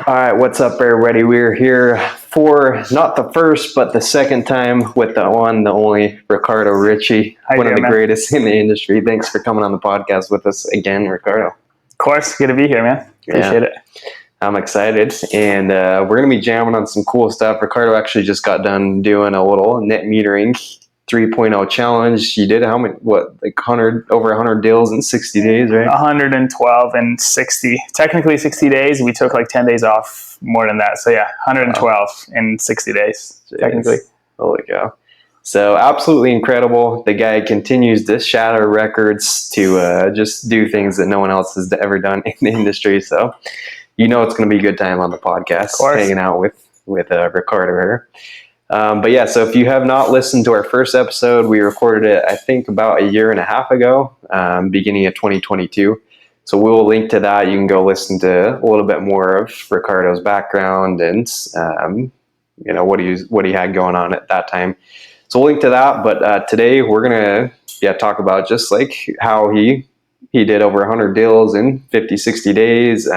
All right, what's up, everybody? We're here for not the first, but the second time with the one, the only Ricardo Ricci, one of the greatest in the industry. Thanks for coming on the podcast with us again, Ricardo. Of course, good to be here, man. Appreciate it. I'm excited, and we're going to be jamming on some cool stuff. Ricardo actually just got done doing a little net metering 3.0 challenge. You did how many? What, like over 100 deals in 60 days, right? 112 in 60. Technically 60 days. We took like 10 days off, more than that. So yeah, 112 in 60 days, technically. Holy cow. So absolutely incredible. The guy continues to shatter records, to just do things that no one else has ever done in the industry. So you know it's going to be a good time on the podcast, hanging out with Ricardo here. But yeah, so if you have not listened to our first episode, we recorded it, I think, about a year and a half ago, beginning of 2022. So we will link to that. You can go listen to a little bit more of Ricardo's background and what he had going on at that time. So we'll link to that. But today we're gonna talk about just like how he did over 100 deals in 50, 60 days.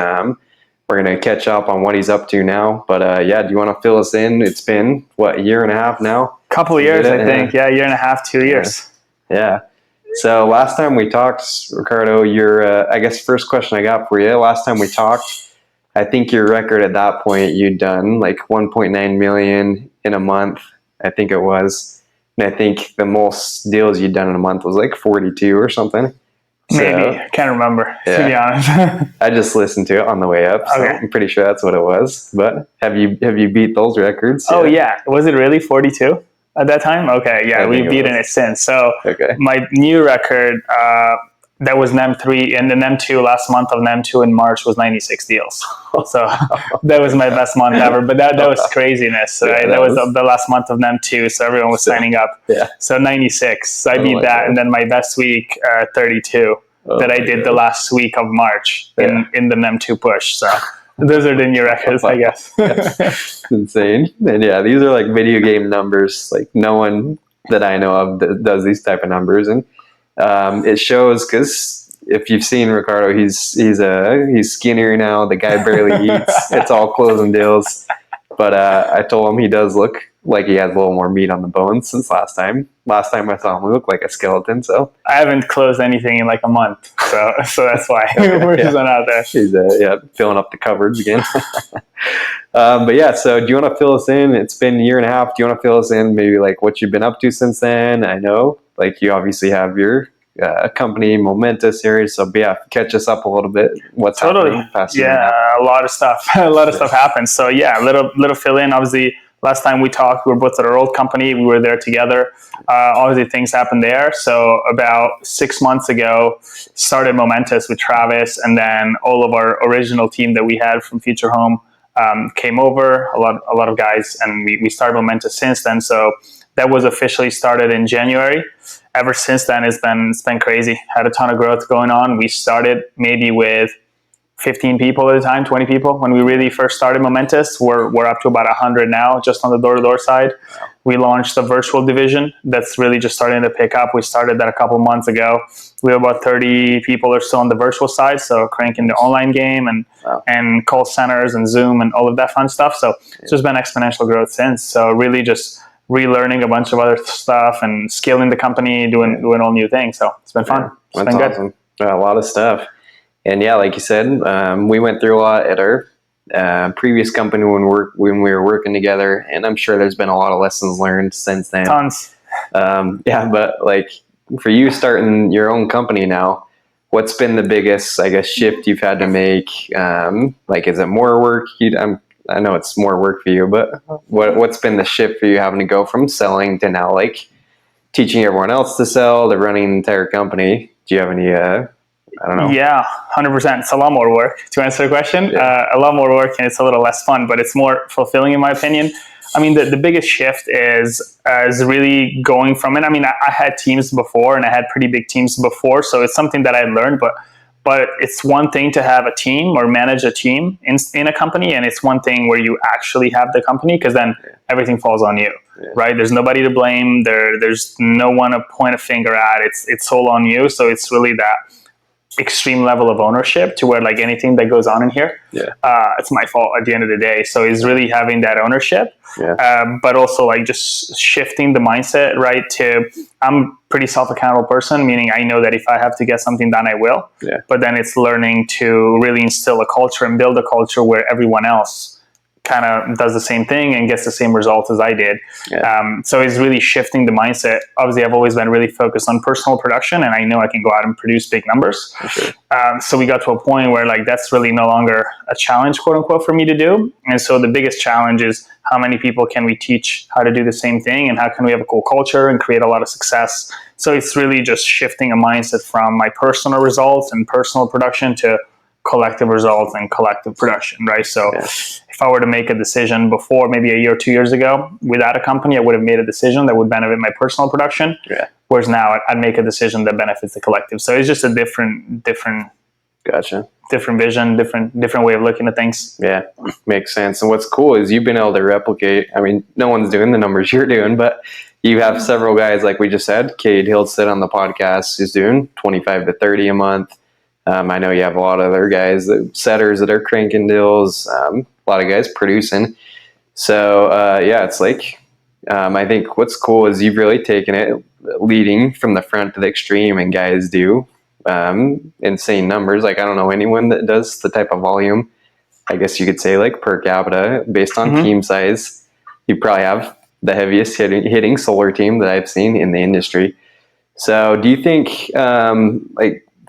We're going to catch up on what he's up to now. But do you want to fill us in? It's been, a year and a half now? Couple of years, I think. Yeah, a year and a half, 2 years. Yeah. So last time we talked, Ricardo, I guess first question I got for you, last time we talked, I think your record at that point, you'd done like 1.9 million in a month, I think it was. And I think the most deals you'd done in a month was like 42 or something. Maybe. I can't remember, to be honest. I just listened to it on the way up, so I'm pretty sure that's what it was. But have you beat those records? Oh, yeah. Was it really 42 at that time? Okay, yeah, we've beaten it since. So my new record, that was NEM 3, and the NEM 2 last month of NEM 2 in March was 96 deals. So that was my best month ever. But that was craziness, right? That was the last month of NEM 2, so everyone was signing up. Yeah. So 96. So I beat that, and then my best week, 32, that I did the last week of March in the NEM 2 push. So those are the new records, I guess. It's insane. And these are like video game numbers. Like no one that I know of does these type of numbers. And it shows, because if you've seen Ricardo, he's skinnier now. The guy barely eats. It's all closing deals. But I told him he does look like he has a little more meat on the bones since last time. Last time I saw him, he looked like a skeleton. So I haven't closed anything in like a month. So that's why we're just not out there. He's filling up the cupboards again. So do you want to fill us in? It's been a year and a half. Do you want to fill us in maybe like what you've been up to since then? I know like you obviously have your company Momentous series, so catch us up a little bit. What's happening past year and a half? A lot of stuff. Stuff happens. So little fill in. Obviously, last time we talked, we were both at our old company. We were there together. Obviously, things happened there. So about 6 months ago, started Momentous with Travis, and then all of our original team that we had from Future Home came over. A lot of guys, and we started Momentous since then. So that was officially started in January. Ever since then, it's been crazy. Had a ton of growth going on. We started maybe with 15 people at a time, 20 people. When we really first started Momentous, we're up to about 100 now, just on the door-to-door side. Wow. We launched a virtual division that's really just starting to pick up. We started that a couple months ago. We have about 30 people or so on the virtual side, so cranking the online game and call centers and Zoom and all of that fun stuff. So it's just been exponential growth since. So really just relearning a bunch of other stuff and scaling the company, doing all new things. So it's been fun. It's been good. Awesome. A lot of stuff. And like you said, we went through a lot at our previous company when we were working together, and I'm sure there's been a lot of lessons learned since then. Tons. But like for you starting your own company now, what's been the biggest, I guess, shift you've had to make? Like, is it more work? I know it's more work for you, but what's been the shift for you having to go from selling to now like teaching everyone else to sell to running the entire company? Do you have any, I don't know. Yeah, 100%. It's a lot more work to answer the question. A lot more work, and it's a little less fun, but it's more fulfilling in my opinion. I mean, the biggest shift is really going from it. I mean, I had teams before, and I had pretty big teams before, so it's something that I learned, but it's one thing to have a team or manage a team in a company, and it's one thing where you actually have the company, because then everything falls on you, right? There's nobody to blame. There's no one to point a finger at. It's all on you. So it's really that extreme level of ownership to where like anything that goes on in here, it's my fault at the end of the day. So he's really having that ownership, but also like just shifting the mindset, right? To I'm pretty self-accountable person, meaning I know that if I have to get something done, I will. But then it's learning to really instill a culture and build a culture where everyone else kind of does the same thing and gets the same results as I did. So it's really shifting the mindset. Obviously, I've always been really focused on personal production, and I know I can go out and produce big numbers. So we got to a point where like that's really no longer a challenge, quote unquote, for me to do. And so the biggest challenge is how many people can we teach how to do the same thing, and how can we have a cool culture and create a lot of success. So it's really just shifting a mindset from my personal results and personal production to collective results and collective production, right? So if I were to make a decision before, maybe a year or 2 years ago, without a company, I would have made a decision that would benefit my personal production. Whereas now I'd make a decision that benefits the collective. So it's just a different vision, different way of looking at things. Makes sense. And what's cool is you've been able to replicate. I mean, no one's doing the numbers you're doing, but you have several guys, like we just said. Cade Hildstedt on the podcast is doing 25 to 30 a month. I know you have a lot of other guys, setters that are cranking deals, a lot of guys producing. So, it's like, I think what's cool is you've really taken it leading from the front to the extreme, and guys do insane numbers. Like, I don't know anyone that does the type of volume, I guess you could say, like per capita, based on team size. You probably have the heaviest hitting solar team that I've seen in the industry. So do you think,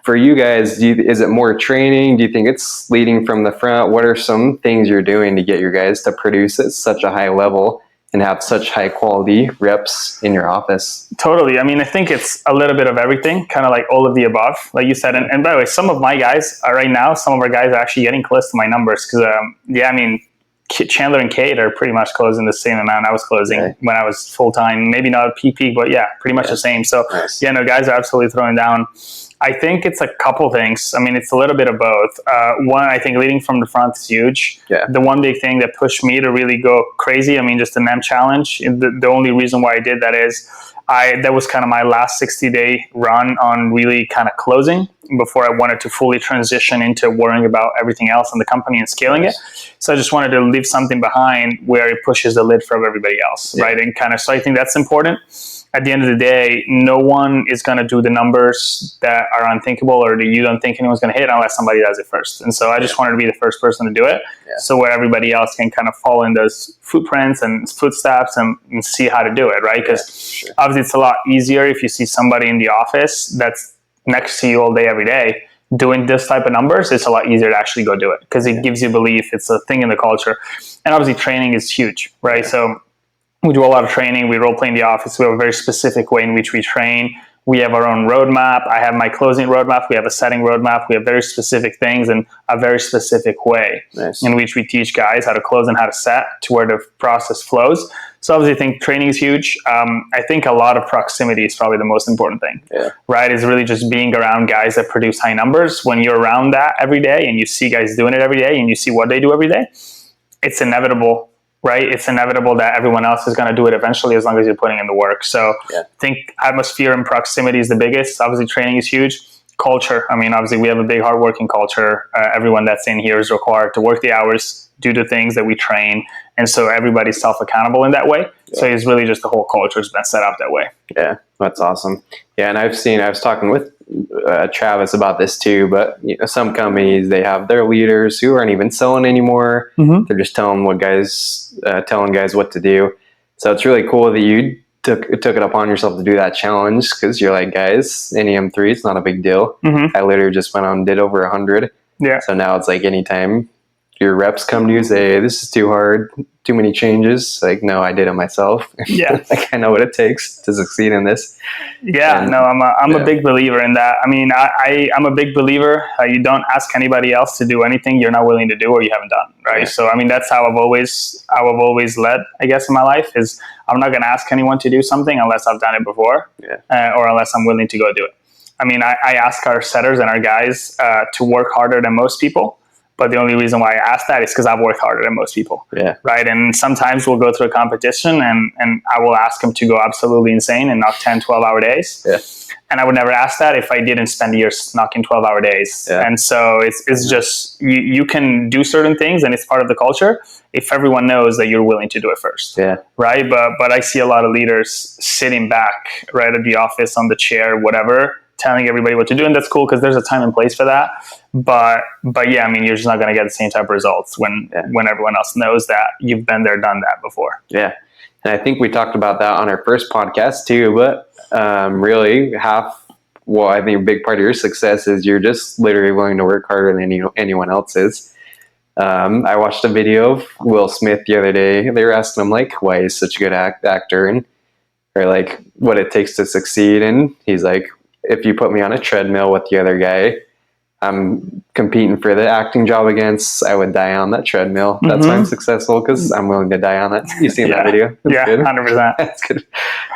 for you guys, is it more training? Do you think it's leading from the front? What are some things you're doing to get your guys to produce at such a high level and have such high quality reps in your office? Totally. I mean, I think it's a little bit of everything, kind of like all of the above, like you said. And by the way, some of my guys are right now, some of our guys are actually getting close to my numbers because, I mean, Chandler and Kate are pretty much closing the same amount I was closing when I was full-time. Maybe not a peak, but pretty much the same. So, guys are absolutely throwing down. I think it's a couple things. I mean, it's a little bit of both. One, I think leading from the front is huge. The one big thing that pushed me to really go crazy, I mean, just the NEM challenge. The only reason why I did that is that was kind of my last 60-day run on really kind of closing before I wanted to fully transition into worrying about everything else in the company and scaling it. So I just wanted to leave something behind where it pushes the lid for everybody else, right? And kind of, so I think that's important. At the end of the day, no one is going to do the numbers that are unthinkable or that you don't think anyone's going to hit unless somebody does it first. And so I just wanted to be the first person to do it. So where everybody else can kind of follow in those footprints and footsteps and see how to do it, right? Because obviously it's a lot easier if you see somebody in the office that's next to you all day, every day, doing this type of numbers. It's a lot easier to actually go do it because it gives you belief. It's a thing in the culture. And obviously training is huge, right? So we do a lot of training. We role play in the office. We have a very specific way in which we train. We have our own roadmap. I have my closing roadmap. We have a setting roadmap. We have very specific things and a very specific way in which we teach guys how to close and how to set to where the process flows. So obviously I think training is huge. I think a lot of proximity is probably the most important thing, right? Is really just being around guys that produce high numbers. When you're around that every day and you see guys doing it every day and you see what they do every day, it's inevitable, right? It's inevitable that everyone else is going to do it eventually as long as you're putting in the work. So I think atmosphere and proximity is the biggest. Obviously, training is huge. Culture. I mean, obviously, we have a big, hardworking culture. Everyone that's in here is required to work the hours, do the things that we train. And so everybody's self-accountable in that way. So it's really just the whole culture has been set up that way. Yeah, that's awesome. Yeah, and I was talking with Travis about this too, but some companies, they have their leaders who aren't even selling anymore. They're just telling guys what to do. So it's really cool that you took it upon yourself to do that challenge because you're like, guys, NEM3, it's not a big deal. I literally just went on and did over 100. So now it's like anytime your reps come to you say, hey, this is too hard, too many changes. Like, no, I did it myself. Like, I know what it takes to succeed in this. I'm a big believer in that. I mean, I'm a big believer. You don't ask anybody else to do anything you're not willing to do or you haven't done, right? So, I mean, that's how I've always led, I guess, in my life is I'm not going to ask anyone to do something unless I've done it before or unless I'm willing to go do it. I mean, I ask our setters and our guys to work harder than most people. But the only reason why I ask that is because I've worked harder than most people. Yeah. Right. And sometimes we'll go through a competition and I will ask them to go absolutely insane and knock 10, 12-hour days. Yeah. And I would never ask that if I didn't spend years knocking 12-hour days. Yeah. And so it's just, you can do certain things and it's part of the culture if everyone knows that you're willing to do it first. Yeah. Right. But I see a lot of leaders sitting back right at the office on the chair, whatever, telling everybody what to do. And that's cool because there's a time and place for that. But yeah, I mean, you're just not going to get the same type of results when everyone else knows that you've been there, done that before. Yeah. And I think we talked about that on our first podcast too, but really I think a big part of your success is you're just literally willing to work harder than anyone else is. I watched a video of Will Smith the other day. They were asking him like why he's such a good actor or like what it takes to succeed. And he's like, if you put me on a treadmill with the other guy I'm competing for the acting job against, I would die on that treadmill. That's why I'm successful, because I'm willing to die on it. You seen that video? That's good. 100%. That's good.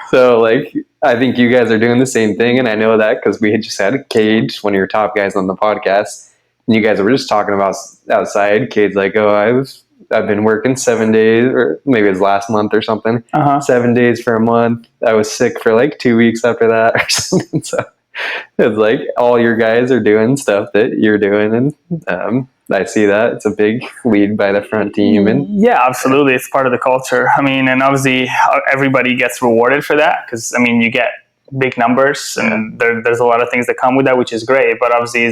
So, like, I think you guys are doing the same thing, and I know that because we had just had Cage, one of your top guys on the podcast, and you guys were just talking about outside. Cade's like, oh, I've been working 7 days, or maybe it was last month or something. 7 days for a month. I was sick for like 2 weeks after that or something. So it's like all your guys are doing stuff that you're doing, and I see that it's a big lead by the front team. And yeah, absolutely, it's part of the culture. I mean, and obviously everybody gets rewarded for that because I mean, you get big numbers, and there's a lot of things that come with that, which is great. But obviously,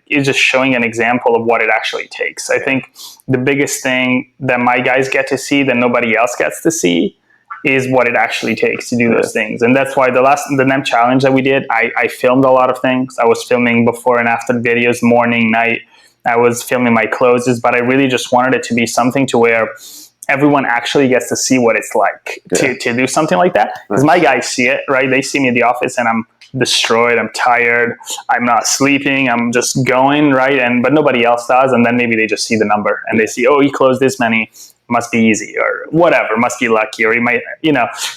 it's just showing an example of what it actually takes. I think the biggest thing that my guys get to see that nobody else gets to see is what it actually takes to do those things. And that's why the NEM challenge that we did, I filmed a lot of things. I was filming before and after videos, morning, night. I was filming my closes, but I really just wanted it to be something to where everyone actually gets to see what it's like to do something like that. Because my guys see it, right? They see me in the office and I'm destroyed, I'm tired, I'm not sleeping, I'm just going, right? But nobody else does. And then maybe they just see the number and they see, oh, he closed this many, must be easy, or whatever, must be lucky, or he might,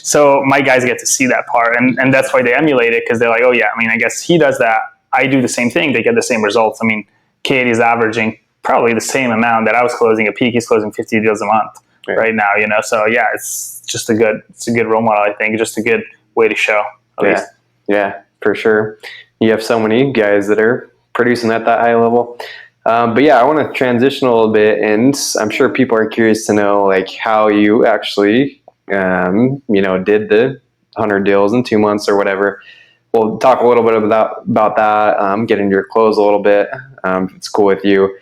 so my guys get to see that part, and that's why they emulate it, because they're like, oh yeah, I mean, I guess he does that, I do the same thing, they get the same results. I mean, Katie is averaging probably the same amount that I was closing. A peak, he's closing 50 deals a month right now, so yeah, it's just a good role model. I think just a good way to show, at least. Yeah, for sure. You have so many guys that are producing at that high level. But yeah, I want to transition a little bit, and I'm sure people are curious to know like how you actually, did the 100 deals in 2 months or whatever. We'll talk a little bit about that, get into your close a little bit. If it's cool with you.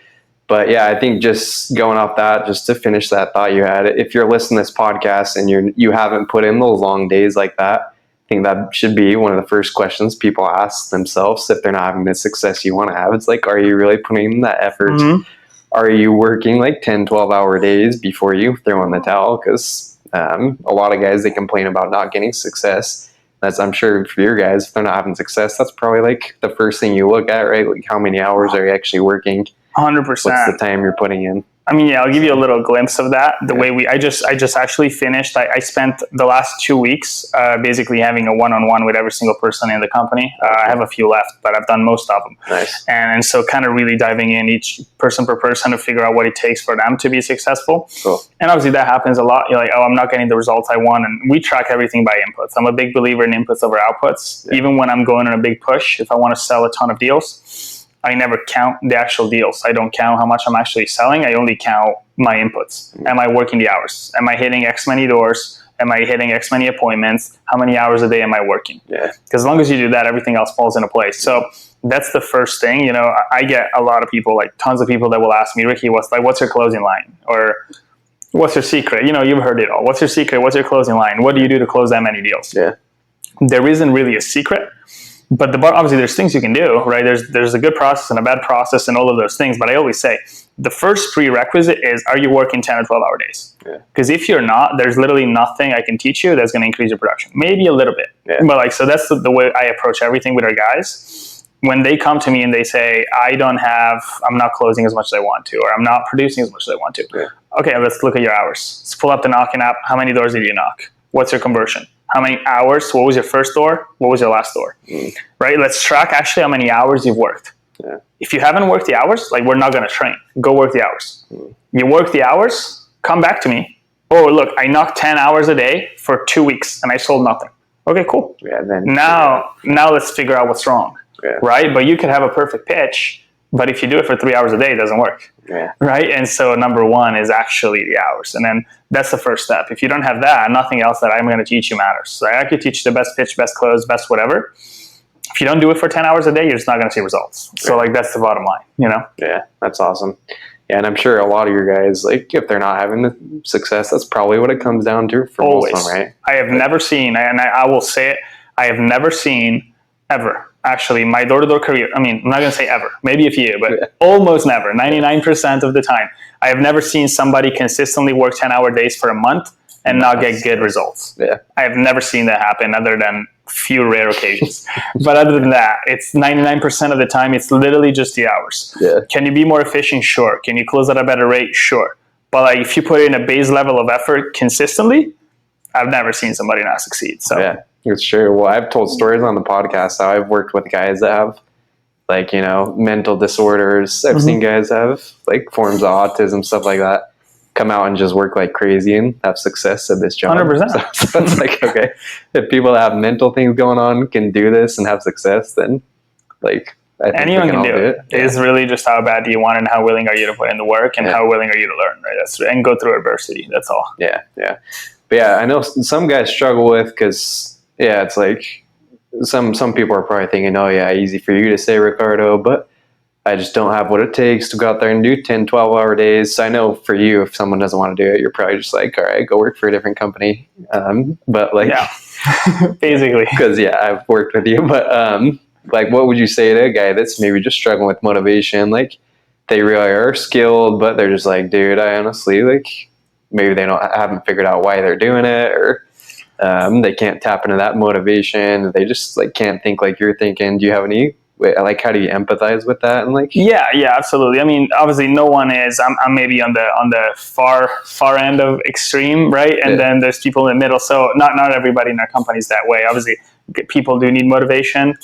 But yeah, I think just going off that, just to finish that thought you had, if you're listening to this podcast and you haven't put in those long days like that, I think that should be one of the first questions people ask themselves if they're not having the success you want to have. It's like, are you really putting in that effort? Mm-hmm. Are you working like 10, 12-hour days before you throw in the towel? Because a lot of guys, they complain about not getting success. That's, I'm sure for your guys, if they're not having success, that's probably like the first thing you look at, right? Like how many hours are you actually working? 100%. What's the time you're putting in? I mean, yeah, I'll give you a little glimpse of that. The way I just actually finished. I spent the last 2 weeks basically having a one-on-one with every single person in the company. I have a few left, but I've done most of them. Nice. And so kind of really diving in each person per person to figure out what it takes for them to be successful. Cool. And obviously that happens a lot. You're like, oh, I'm not getting the results I want. And we track everything by inputs. I'm a big believer in inputs over outputs. Yeah. Even when I'm going on a big push, if I want to sell a ton of deals, I never count the actual deals. I don't count how much I'm actually selling. I only count my inputs. Am I working the hours? Am I hitting X many doors? Am I hitting X many appointments? How many hours a day am I working? Yeah. Because as long as you do that, everything else falls into place. So that's the first thing. I get a lot of people, like tons of people that will ask me, Ricky, what's your closing line? Or what's your secret? You've heard it all. What's your secret? What's your closing line? What do you do to close that many deals? Yeah. There isn't really a secret. But Obviously there's things you can do, right? There's a good process and a bad process and all of those things. But I always say the first prerequisite is, are you working 10 or 12-hour days? Because if you're not, there's literally nothing I can teach you that's going to increase your production. Maybe a little bit. Yeah. But so that's the way I approach everything with our guys. When they come to me and they say, I'm not closing as much as I want to, or I'm not producing as much as I want to. Yeah. Okay, let's look at your hours. Let's pull up the knocking app. How many doors did you knock? What's your conversion? How many hours? What was your first door? What was your last door? Right? Let's track actually how many hours you've worked. Yeah. If you haven't worked the hours, like, we're not going to train. Go work the hours. You work the hours, come back to me. Oh, look, I knocked 10 hours a day for 2 weeks and I sold nothing. Okay, cool. Yeah. Then Now let's figure out what's wrong. Yeah. Right? But you could have a perfect pitch, but if you do it for 3 hours a day, it doesn't work. Yeah. Right? And so number one is actually the hours. And then that's the first step. If you don't have that, nothing else that I'm going to teach you matters. So I could teach you the best pitch, best close, best whatever. If you don't do it for 10 hours a day, you're just not going to see results. So like, that's the bottom line, you know? Yeah, that's awesome. Yeah, and I'm sure a lot of your guys, like, if they're not having the success, that's probably what it comes down to for Always. most of them, right? I have never seen, and I will say it, I have never seen ever, actually, my door-to-door career, I mean, I'm not going to say ever, maybe a few, but almost never, 99% of the time, I have never seen somebody consistently work 10-hour days for a month and not get good results. Yeah. I have never seen that happen other than few rare occasions. But other than that, it's 99% of the time, it's literally just the hours. Yeah. Can you be more efficient? Sure. Can you close at a better rate? Sure. But like, if you put in a base level of effort consistently, I've never seen somebody not succeed. So yeah, it's true. Well, I've told stories on the podcast how I've worked with guys that have, like, you know, mental disorders. I've seen guys have like forms of autism, stuff like that, come out and just work like crazy and have success at this job. 100%. So it's like, okay, if people that have mental things going on can do this and have success, then like, I think anyone can do it. Yeah. It's really just how bad do you want and how willing are you to put in the work and how willing are you to learn, right? And go through adversity. That's all. Yeah, yeah. But yeah, I know some guys struggle with, because, yeah, it's like some people are probably thinking, oh yeah, easy for you to say, Ricardo, but I just don't have what it takes to go out there and do 10, 12-hour days. So I know for you, if someone doesn't want to do it, you're probably just like, all right, go work for a different company. But like, yeah, basically, because yeah, I've worked with you, but like, what would you say to a guy that's maybe just struggling with motivation? Like, they really are skilled, but they're just like, dude, I honestly, like, maybe they haven't figured out why they're doing it, or they can't tap into that motivation. They just like can't think like you're thinking. Do you have any, like, how do you empathize with that? And like, yeah, absolutely. I mean, obviously, no one is. I'm maybe on the far end of extreme, right? And then there's people in the middle. So not everybody in our company is that way. Obviously, people do need motivation,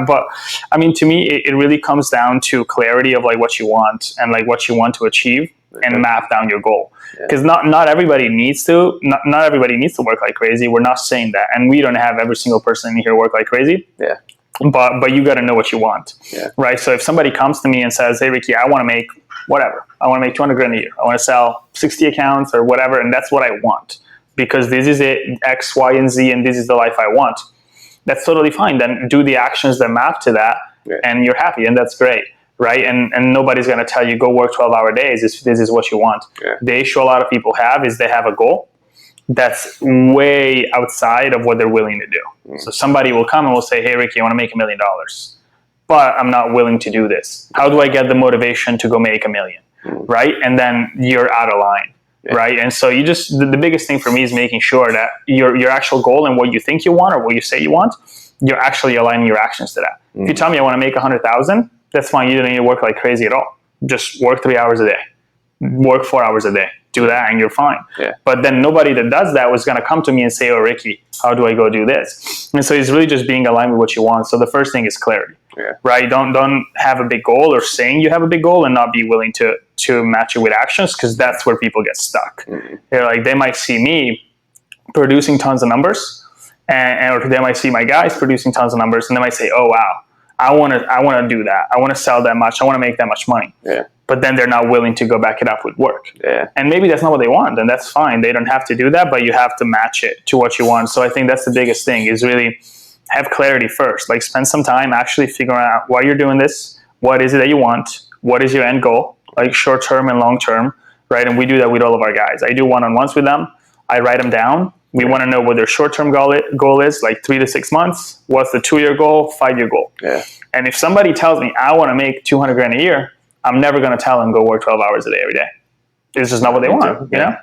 but I mean, to me, it really comes down to clarity of like what you want and like what you want to achieve, and map down your goal. Because not everybody needs to not everybody needs to work like crazy. We're not saying that, and we don't have every single person in here work like crazy. Yeah. But you got to know what you want, right? So if somebody comes to me and says, "Hey, Ricky, I want to make whatever. I want to make 200 grand a year. I want to sell 60 accounts or whatever, and that's what I want because this is it, X, Y, and Z, and this is the life I want." That's totally fine. Then do the actions that map to that, and you're happy, and that's great, right? And nobody's going to tell you go work 12-hour days if this is what you want. The issue a lot of people have is they have a goal that's way outside of what they're willing to do. So somebody will come and will say, "Hey, Ricky, I want to make $1 million, but I'm not willing to do this. How do I get the motivation to go make $1 million?" Right? And then you're out of line, right? And so you just, the biggest thing for me is making sure that your actual goal and what you think you want or what you say you want, you're actually aligning your actions to that. If you tell me I want to make 100,000, that's fine. You don't need to work like crazy at all. Just work 3 hours a day, work 4 hours a day. Do that and you're fine. But then nobody that does that was going to come to me and say, "Oh, Ricky, how do I go do this?" And so it's really just being aligned with what you want. So the first thing is clarity, right? Don't have a big goal or saying you have a big goal and not be willing to match it with actions, because that's where people get stuck. They're like, they might see me producing tons of numbers, or they might see my guys producing tons of numbers, and they might say, "Oh, wow, I want to do that. I want to sell that much. I want to make that much money." But then they're not willing to go back it up with work. And maybe that's not what they want, and that's fine. They don't have to do that, but you have to match it to what you want. So I think that's the biggest thing, is really have clarity first. Like, spend some time actually figuring out why you're doing this. What is it that you want? What is your end goal? Like short-term and long-term, right? And we do that with all of our guys. I do one-on-ones with them. I write them down. We want to know what their short-term goal is, like 3 to 6 months. What's the 2-year goal, 5-year goal? And if somebody tells me I want to make 200 grand a year, I'm never going to tell them go work 12 hours a day every day. It's just not what they want, you know?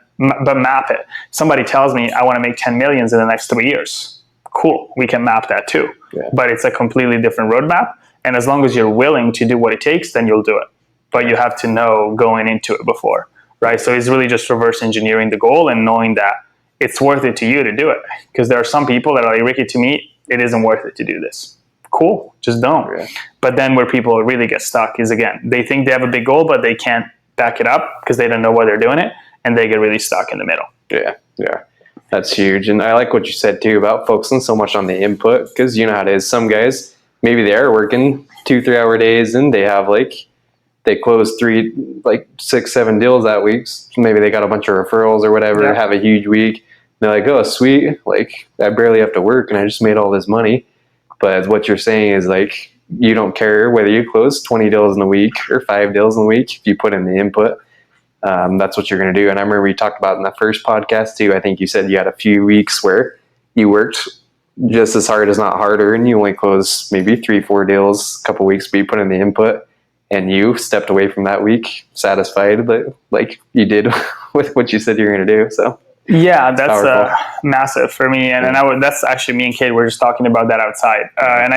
But map it. Somebody tells me I want to make 10 millions in the next 3 years. Cool, we can map that too. But it's a completely different roadmap. And as long as you're willing to do what it takes, then you'll do it. But you have to know going into it before, right? So it's really just reverse engineering the goal and knowing that it's worth it to you to do it. Because there are some people that are like, "Ricky, to me, it isn't worth it to do this." cool, just don't. Yeah. But then where people really get stuck is, again, they think they have a big goal, but they can't back it up because they don't know why they're doing it, and they get really stuck in the middle. Yeah. That's huge. And I like what you said too about focusing so much on the input, because you know how it is. Some guys, maybe they are working 2-3 hour days and they have they close 3, 6, 7 deals that week. So maybe they got a bunch of referrals or whatever, have a huge week. They're like, oh, sweet. I barely have to work and I just made all this money. But what you're saying is you don't care whether you close 20 deals in a week or 5 deals in a week. If you put in the input, that's what you're going to do. And I remember we talked about in the first podcast too. I think you said you had a few weeks where you worked just as hard, as not harder, and you only closed maybe 3-4 deals a couple weeks, but you put in the input and you stepped away from that week satisfied, like you did with what you said you were going to do. So yeah, that's massive for me. And that's actually me and Kate were just talking about that outside. And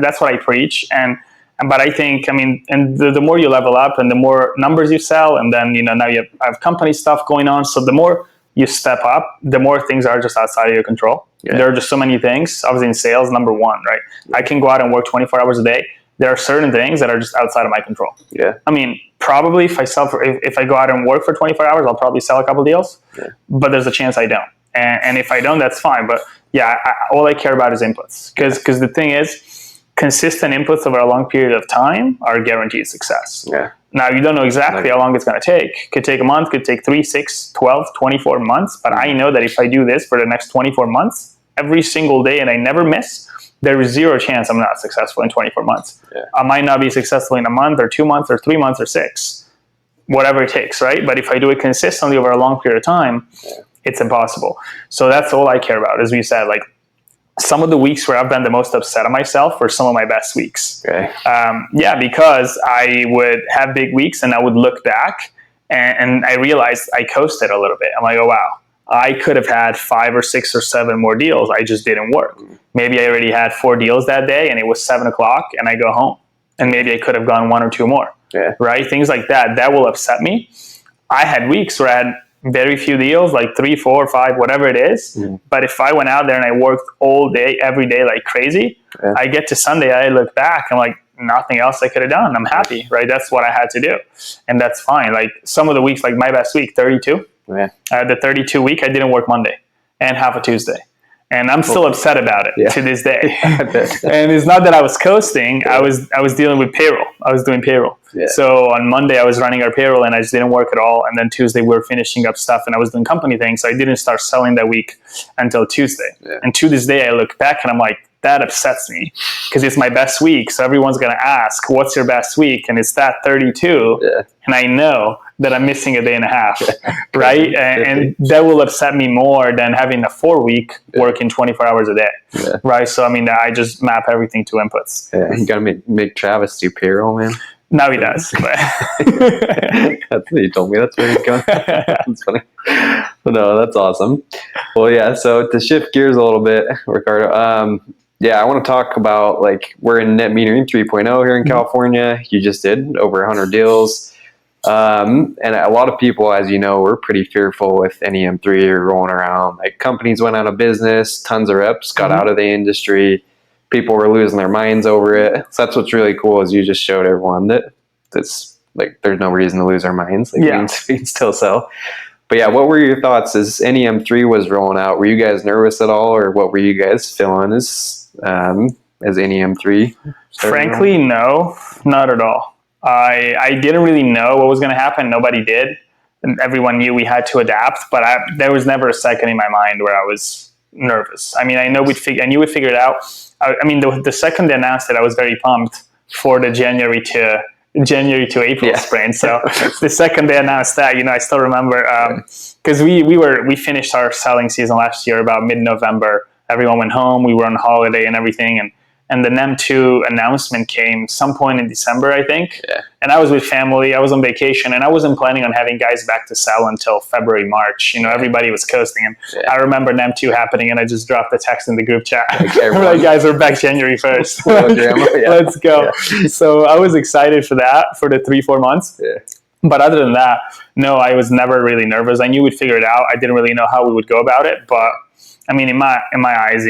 that's what I preach. But I think, and the more you level up and the more numbers you sell, and then, now you have company stuff going on. So the more you step up, the more things are just outside of your control. Yeah. There are just so many things. Obviously in sales, number one, right? Yeah. I can go out and work 24 hours a day. There are certain things that are just outside of my control. Yeah. Probably if I go out and work for 24 hours, I'll probably sell a couple deals, but there's a chance I don't. And if I don't, that's fine. But yeah, all I care about is inputs. Because the thing is, consistent inputs over a long period of time are guaranteed success. Yeah. Now, you don't know exactly how long it's going to take. Could take a month, could take 3, 6, 12, 24 months. But I know that if I do this for the next 24 months, every single day, and I never miss, there is zero chance I'm not successful in 24 months. Yeah. I might not be successful in a month or 2 months or 3 months or 6, whatever it takes, right? But if I do it consistently over a long period of time, it's impossible. So that's all I care about. As we said, some of the weeks where I've been the most upset at myself were some of my best weeks. Okay. Because I would have big weeks and I would look back and I realized I coasted a little bit. I'm like, oh, wow. I could have had 5 or 6 or 7 more deals. I just didn't work. Maybe I already had 4 deals that day and it was 7 o'clock and I go home. And maybe I could have gone 1 or 2 more, right? Things like that, that will upset me. I had weeks where I had very few deals, 3, 4, 5, whatever it is. But if I went out there and I worked all day, every day like crazy, I get to Sunday, I look back, I'm like, nothing else I could have done. I'm happy, right? That's what I had to do. And that's fine. Some of the weeks, my best week, 32. The 32 week, I didn't work Monday and half a Tuesday. And I'm still upset about it to this day. And it's not that I was coasting. I was dealing with payroll. I was doing payroll. So on Monday, I was running our payroll and I just didn't work at all. And then Tuesday, we were finishing up stuff and I was doing company things. So I didn't start selling that week until Tuesday. And to this day, I look back and I'm like, that upsets me because it's my best week. So everyone's going to ask, what's your best week? And it's that 32. And I know that I'm missing a day and a half, right? And that will upset me more than having a 4-week working 24 hours a day, right? So, I just map everything to inputs. Yeah, you got to make Travis do payroll, man. Now he does. That's what he told me. That's where he's going. That's funny. But no, that's awesome. Well, yeah, so to shift gears a little bit, Ricardo, I want to talk about, we're in net metering 3.0 here in California. You just did over 100 deals. And a lot of people, as you know, were pretty fearful with NEM3 rolling around. Companies went out of business, tons of reps got out of the industry. People were losing their minds over it. So that's what's really cool is you just showed everyone that's there's no reason to lose our minds. We can still sell. But yeah, what were your thoughts as NEM3 was rolling out? Were you guys nervous at all, or what were you guys feeling as NEM3? Frankly, no, not at all. I didn't really know what was going to happen. Nobody did. And everyone knew we had to adapt, but there was never a second in my mind where I was nervous. I knew we'd figure it out. The second they announced it, I was very pumped for the January to April sprint. So the second they announced that, I still remember because we finished our selling season last year about mid-November. Everyone went home. We were on holiday and everything, and the NEM2 announcement came some point in December, I think. And I was with family. I was on vacation, and I wasn't planning on having guys back to sell until February, March. Everybody was coasting. And I remember NEM2 happening, and I just dropped the text in the group chat. Guys, we're back January 1st. Let's go. So I was excited for that for the 3-4 months. But other than that, no, I was never really nervous. I knew we'd figure it out. I didn't really know how we would go about it. But, in my eyes,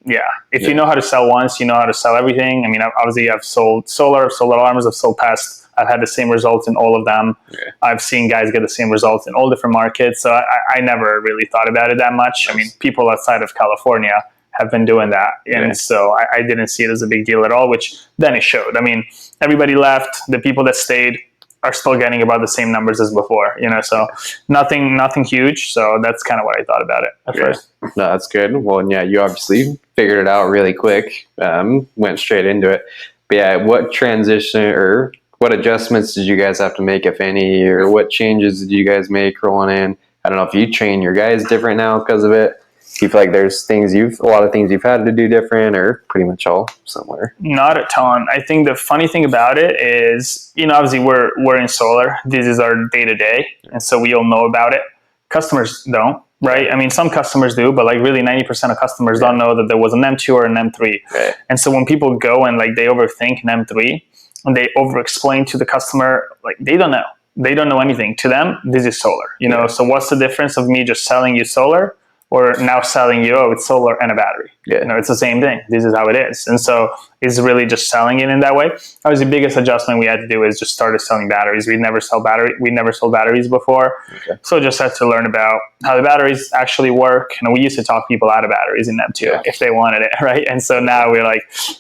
If you know how to sell once, you know how to sell everything. I mean, obviously I've sold solar alarmers, I've sold pests. I've had the same results in all of them. Yeah. I've seen guys get the same results in all different markets. So I never really thought about it that much. Nice. I mean, people outside of California have been doing that. And so I didn't see it as a big deal at all, which then it showed. I mean, everybody left. The people that stayed are still getting about the same numbers as before, so nothing huge. So that's kind of what I thought about it at first. No, that's good. Well, yeah, you obviously figured it out really quick, went straight into it. But yeah, what transition or what adjustments did you guys have to make, if any, or what changes did you guys make rolling in? I don't know if you train your guys different now because of it. Do you feel like there's a lot of things you've had to do different, or pretty much all similar? Not a ton. I think the funny thing about it is, obviously we're in solar. This is our day to day, and so we all know about it. Customers don't, right? I mean, some customers do, but like really 90% of customers don't know that there was an M2 or an M3. Right. And so when people go and like they overthink an M3 and they over-explain to the customer, like they don't know. They don't know anything. To them, this is solar. So what's the difference of me just selling you solar or now selling you, it's solar and a battery? It's the same thing. This is how it is. And so it's really just selling it in that way. That was the biggest adjustment we had to do, is just started selling batteries. We never sold batteries before. Okay. So just had to learn about how the batteries actually work. And we used to talk people out of batteries in them too, if they wanted it, right? And so now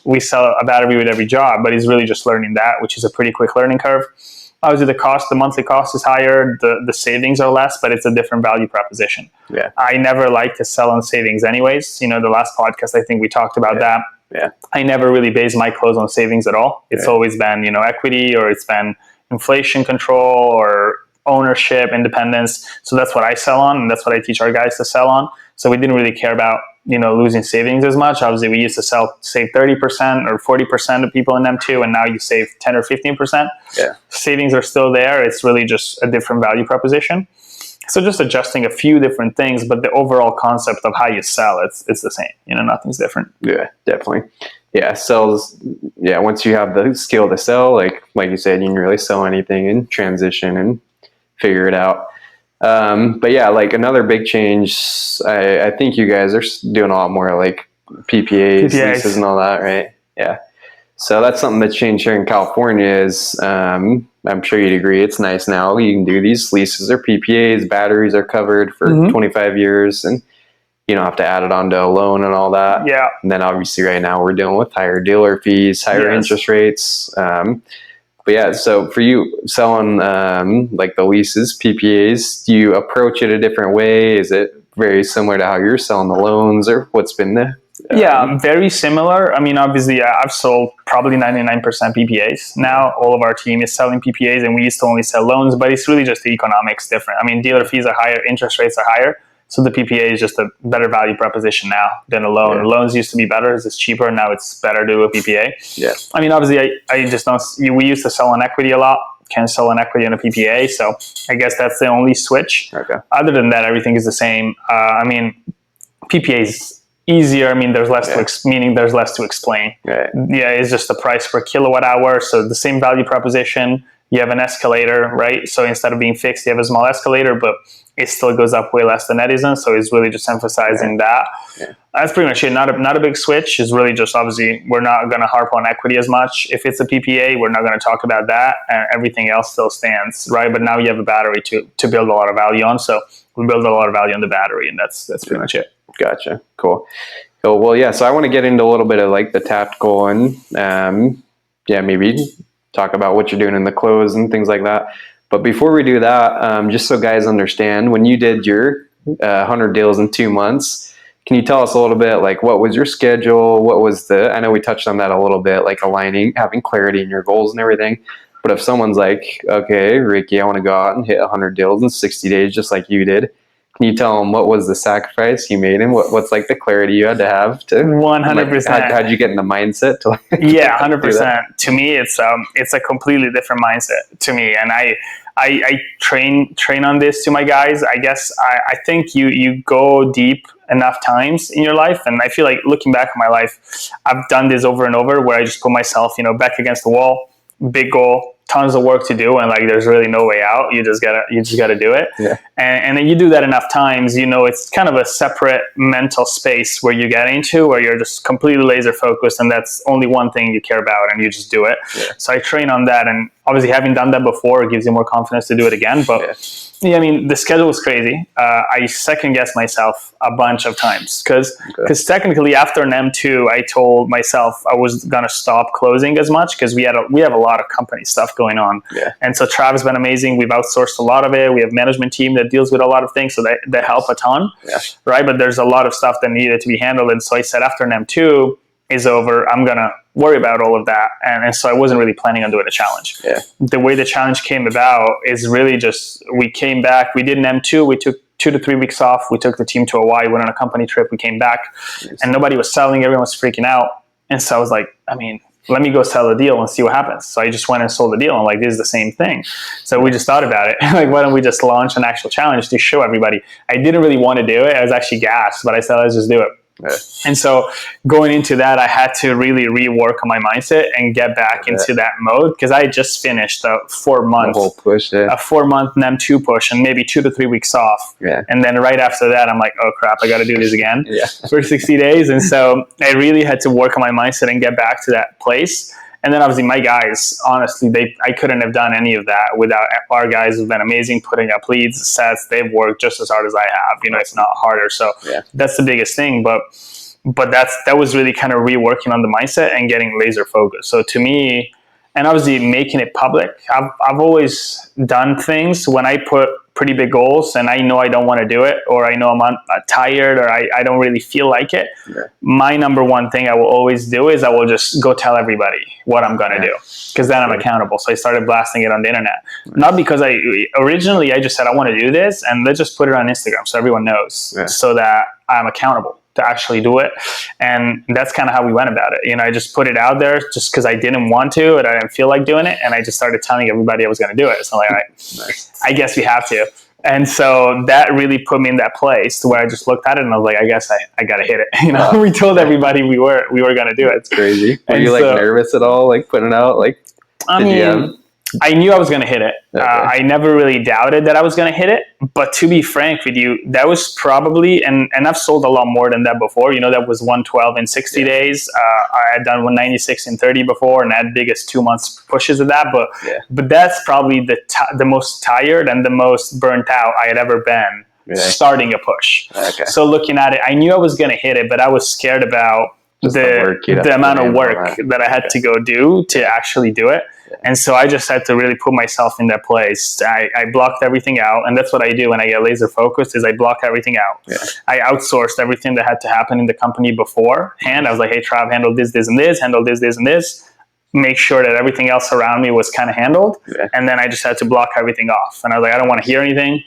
we sell a battery with every job, but it's really just learning that, which is a pretty quick learning curve. Obviously, the monthly cost is higher, the savings are less, but it's a different value proposition. Yeah. I never like to sell on savings anyways. The last podcast, I think we talked about that. Yeah. I never really base my close on savings at all. It's always been, equity, or it's been inflation control or ownership, independence. So that's what I sell on, and that's what I teach our guys to sell on. So we didn't really care about, losing savings as much. Obviously, we used to save 30% or 40% of people in M2, and now you save 10 or 15%. Yeah. Savings are still there. It's really just a different value proposition. So just adjusting a few different things, but the overall concept of how you sell, it's the same. Nothing's different. Yeah, definitely. Yeah, sales. Yeah, once you have the skill to sell, like you said, you can really sell anything and transition and figure it out. But yeah, like another big change, I think you guys are doing a lot more like PPAs, leases and all that, right? Yeah. So that's something that's changed here in California is, I'm sure you'd agree, it's nice now. You can do these leases or PPAs, batteries are covered for 25 years, and you don't have to add it onto a loan and all that. Yeah. And then obviously right now we're dealing with higher dealer fees, higher interest rates. But yeah, so for you selling like the leases, PPAs, do you approach it a different way? Is it very similar to how you're selling the loans, or what's been the Yeah, very similar. I mean, obviously, I've sold probably 99% PPAs. Now, all of our team is selling PPAs, and we used to only sell loans, but it's really just the economics different. I mean, dealer fees are higher, interest rates are higher, so the PPA is just a better value proposition now than a loan. Yeah. Loans used to be better, it's cheaper, now it's better to do a PPA. Yeah. I mean, obviously, I just don't. We used to sell on equity a lot. Can't sell an equity on a PPA, so I guess that's the only switch. Okay. Other than that, everything is the same. I mean, PPAs easier. I mean, there's less there's less to explain. Right. Yeah, it's just the price per kilowatt hour. So the same value proposition. You have an escalator, right? So instead of being fixed, you have a small escalator, but it still goes up way less than Edison. So it's really just emphasizing that. Yeah. That's pretty much it. Not a big switch. It's really just, obviously, we're not going to harp on equity as much. If it's a PPA, we're not going to talk about that, and everything else still stands, right? But now you have a battery to build a lot of value on. So we build a lot of value on the battery, and that's pretty much it. Gotcha. Cool. Well, yeah. So I want to get into a little bit of like the tactical and maybe talk about what you're doing in the close and things like that. But before we do that, just so guys understand, when you did your 100 deals in 2 months, can you tell us a little bit, like, what was your schedule? What was I know we touched on that a little bit, like aligning, having clarity in your goals and everything. But if someone's like, okay, Ricky, I want to go out and hit 100 deals in 60 days, just like you did. Can you tell them what was the sacrifice you made and what's like the clarity you had to have to 100%? Like, how'd you get in the mindset to? Yeah, 100%. To me, it's a completely different mindset to me, and I train on this to my guys. I guess I think you go deep enough times in your life, and I feel like looking back on my life, I've done this over and over where I just put myself, back against the wall, big goal, tons of work to do, and like there's really no way out. You just gotta do it. Yeah. And then you do that enough times, you know, it's kind of a separate mental space where you get into, where you're just completely laser focused, and that's only one thing you care about, and you just do it. Yeah. So I train on that, and obviously having done that before, it gives you more confidence to do it again. But yeah, I mean, the schedule was crazy. I second guessed myself a bunch of times because technically after an M2, I told myself I was gonna stop closing as much because we have a lot of company stuff going on. Yeah. And so Trav's been amazing. We've outsourced a lot of it. We have management team that deals with a lot of things, so that help a ton. Yeah. Right, but there's a lot of stuff that needed to be handled, and so I said after an M2 is over, I'm gonna worry about all of that. And so I wasn't really planning on doing a challenge. Yeah. The way the challenge came about is really just, we came back, we did an M2, we took 2 to 3 weeks off, we took the team to Hawaii, went on a company trip, we came back, and nobody was selling, everyone was freaking out. And so I was like, I mean, let me go sell the deal and see what happens. So I just went and sold the deal, and like, this is the same thing. So we just thought about it. Like, why don't we just launch an actual challenge to show everybody? I didn't really want to do it. I was actually gassed, but I said, let's just do it. Yeah. And so going into that, I had to really rework on my mindset and get back into that mode, because I had just finished a 4 month, whole push, a 4 month NEM2 push, and maybe 2 to 3 weeks off. Yeah. And then right after that, I'm like, oh crap, I got to do this again for 60 days. And so I really had to work on my mindset and get back to that place. And then obviously my guys, honestly, I couldn't have done any of that without our guys who've been amazing, putting up leads, sets. They've worked just as hard as I have, you know, if not harder. So that's the biggest thing. But that was really kind of reworking on the mindset and getting laser focused. So to me, and obviously making it public, I've always done things when I put pretty big goals and I know I don't want to do it, or I know I'm tired, or I don't really feel like it. Yeah. My number one thing I will always do is I will just go tell everybody what I'm going to do, because then I'm accountable. So I started blasting it on the internet. Not because originally I just said I want to do this and let's just put it on Instagram so everyone knows, so that I'm accountable to actually do it. And that's kind of how we went about it. You know, I just put it out there just because I didn't want to and I didn't feel like doing it. And I just started telling everybody I was going to do it. So I'm like, all right, I guess we have to. And so that really put me in that place to where I just looked at it and I was like, I guess I got to hit it. You know, we told everybody we were going to do it. It's crazy. Were and you like nervous at all? Like putting it out? Like, I knew I was going to hit it. Okay. I never really doubted that I was going to hit it. But to be frank with you, that was probably, and I've sold a lot more than that before. You know, that was 112 in 60 days. I had done 196 in 30 before, and had biggest 2 months pushes of that. But that's probably the most tired and the most burnt out I had ever been starting a push. Okay. So looking at it, I knew I was going to hit it, but I was scared about the amount of work that I had to go do to actually do it. And so I just had to really put myself in that place. I blocked everything out, and that's what I do when I get laser focused is I block everything out. Yeah. I outsourced everything that had to happen in the company beforehand. I was like, hey, Trav, handle this, this, and this, handle this, this, and this. Make sure that everything else around me was kind of handled. Yeah. And then I just had to block everything off. And I was like, I don't want to hear anything.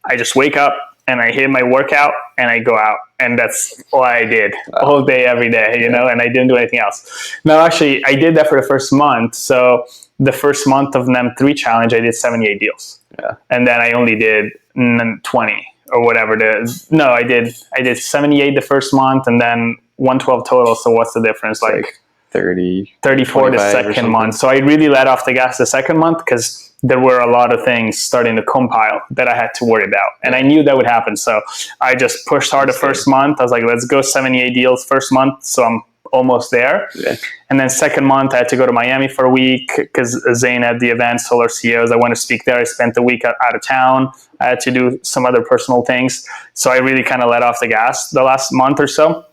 I just wake up and I hit my workout and I go out. And that's all I did all day, every day, you know, and I didn't do anything else. No, actually, I did that for the first month. So the first month of NEM3 challenge, I did 78 deals. Yeah. And then I only did 20 or whatever. I did 78 the first month and then 112 total. So what's the difference? Like 34 the second month. So I really let off the gas the second month because there were a lot of things starting to compile that I had to worry about. And I knew that would happen. So I just pushed hard the first month. I was like, let's go 78 deals first month. So I'm almost there. Yeah. And then second month, I had to go to Miami for a week because Zane had the event, Solar CEOs. I went to speak there. I spent the week out of town. I had to do some other personal things. So I really kind of let off the gas the last month or so.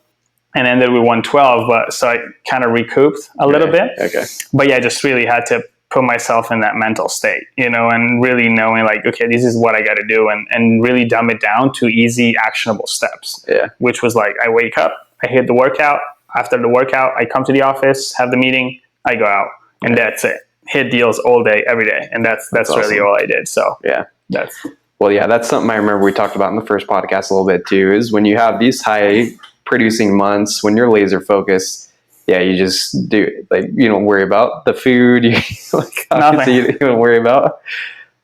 And ended with 112. But so I kind of recouped a little bit. Okay. But yeah, I just really had to put myself in that mental state, you know, and really knowing like, okay, this is what I got to do, and really dumb it down to easy, actionable steps. Yeah. Which was like, I wake up, I hit the workout. After the workout, I come to the office, have the meeting, I go out, and that's it. Hit deals all day, every day, and that's awesome. Really all I did. So that's something I remember we talked about in the first podcast a little bit too. Is when you have these high producing months, when you're laser focused. Yeah, you just do it. Like, you don't worry about the food. You don't worry about.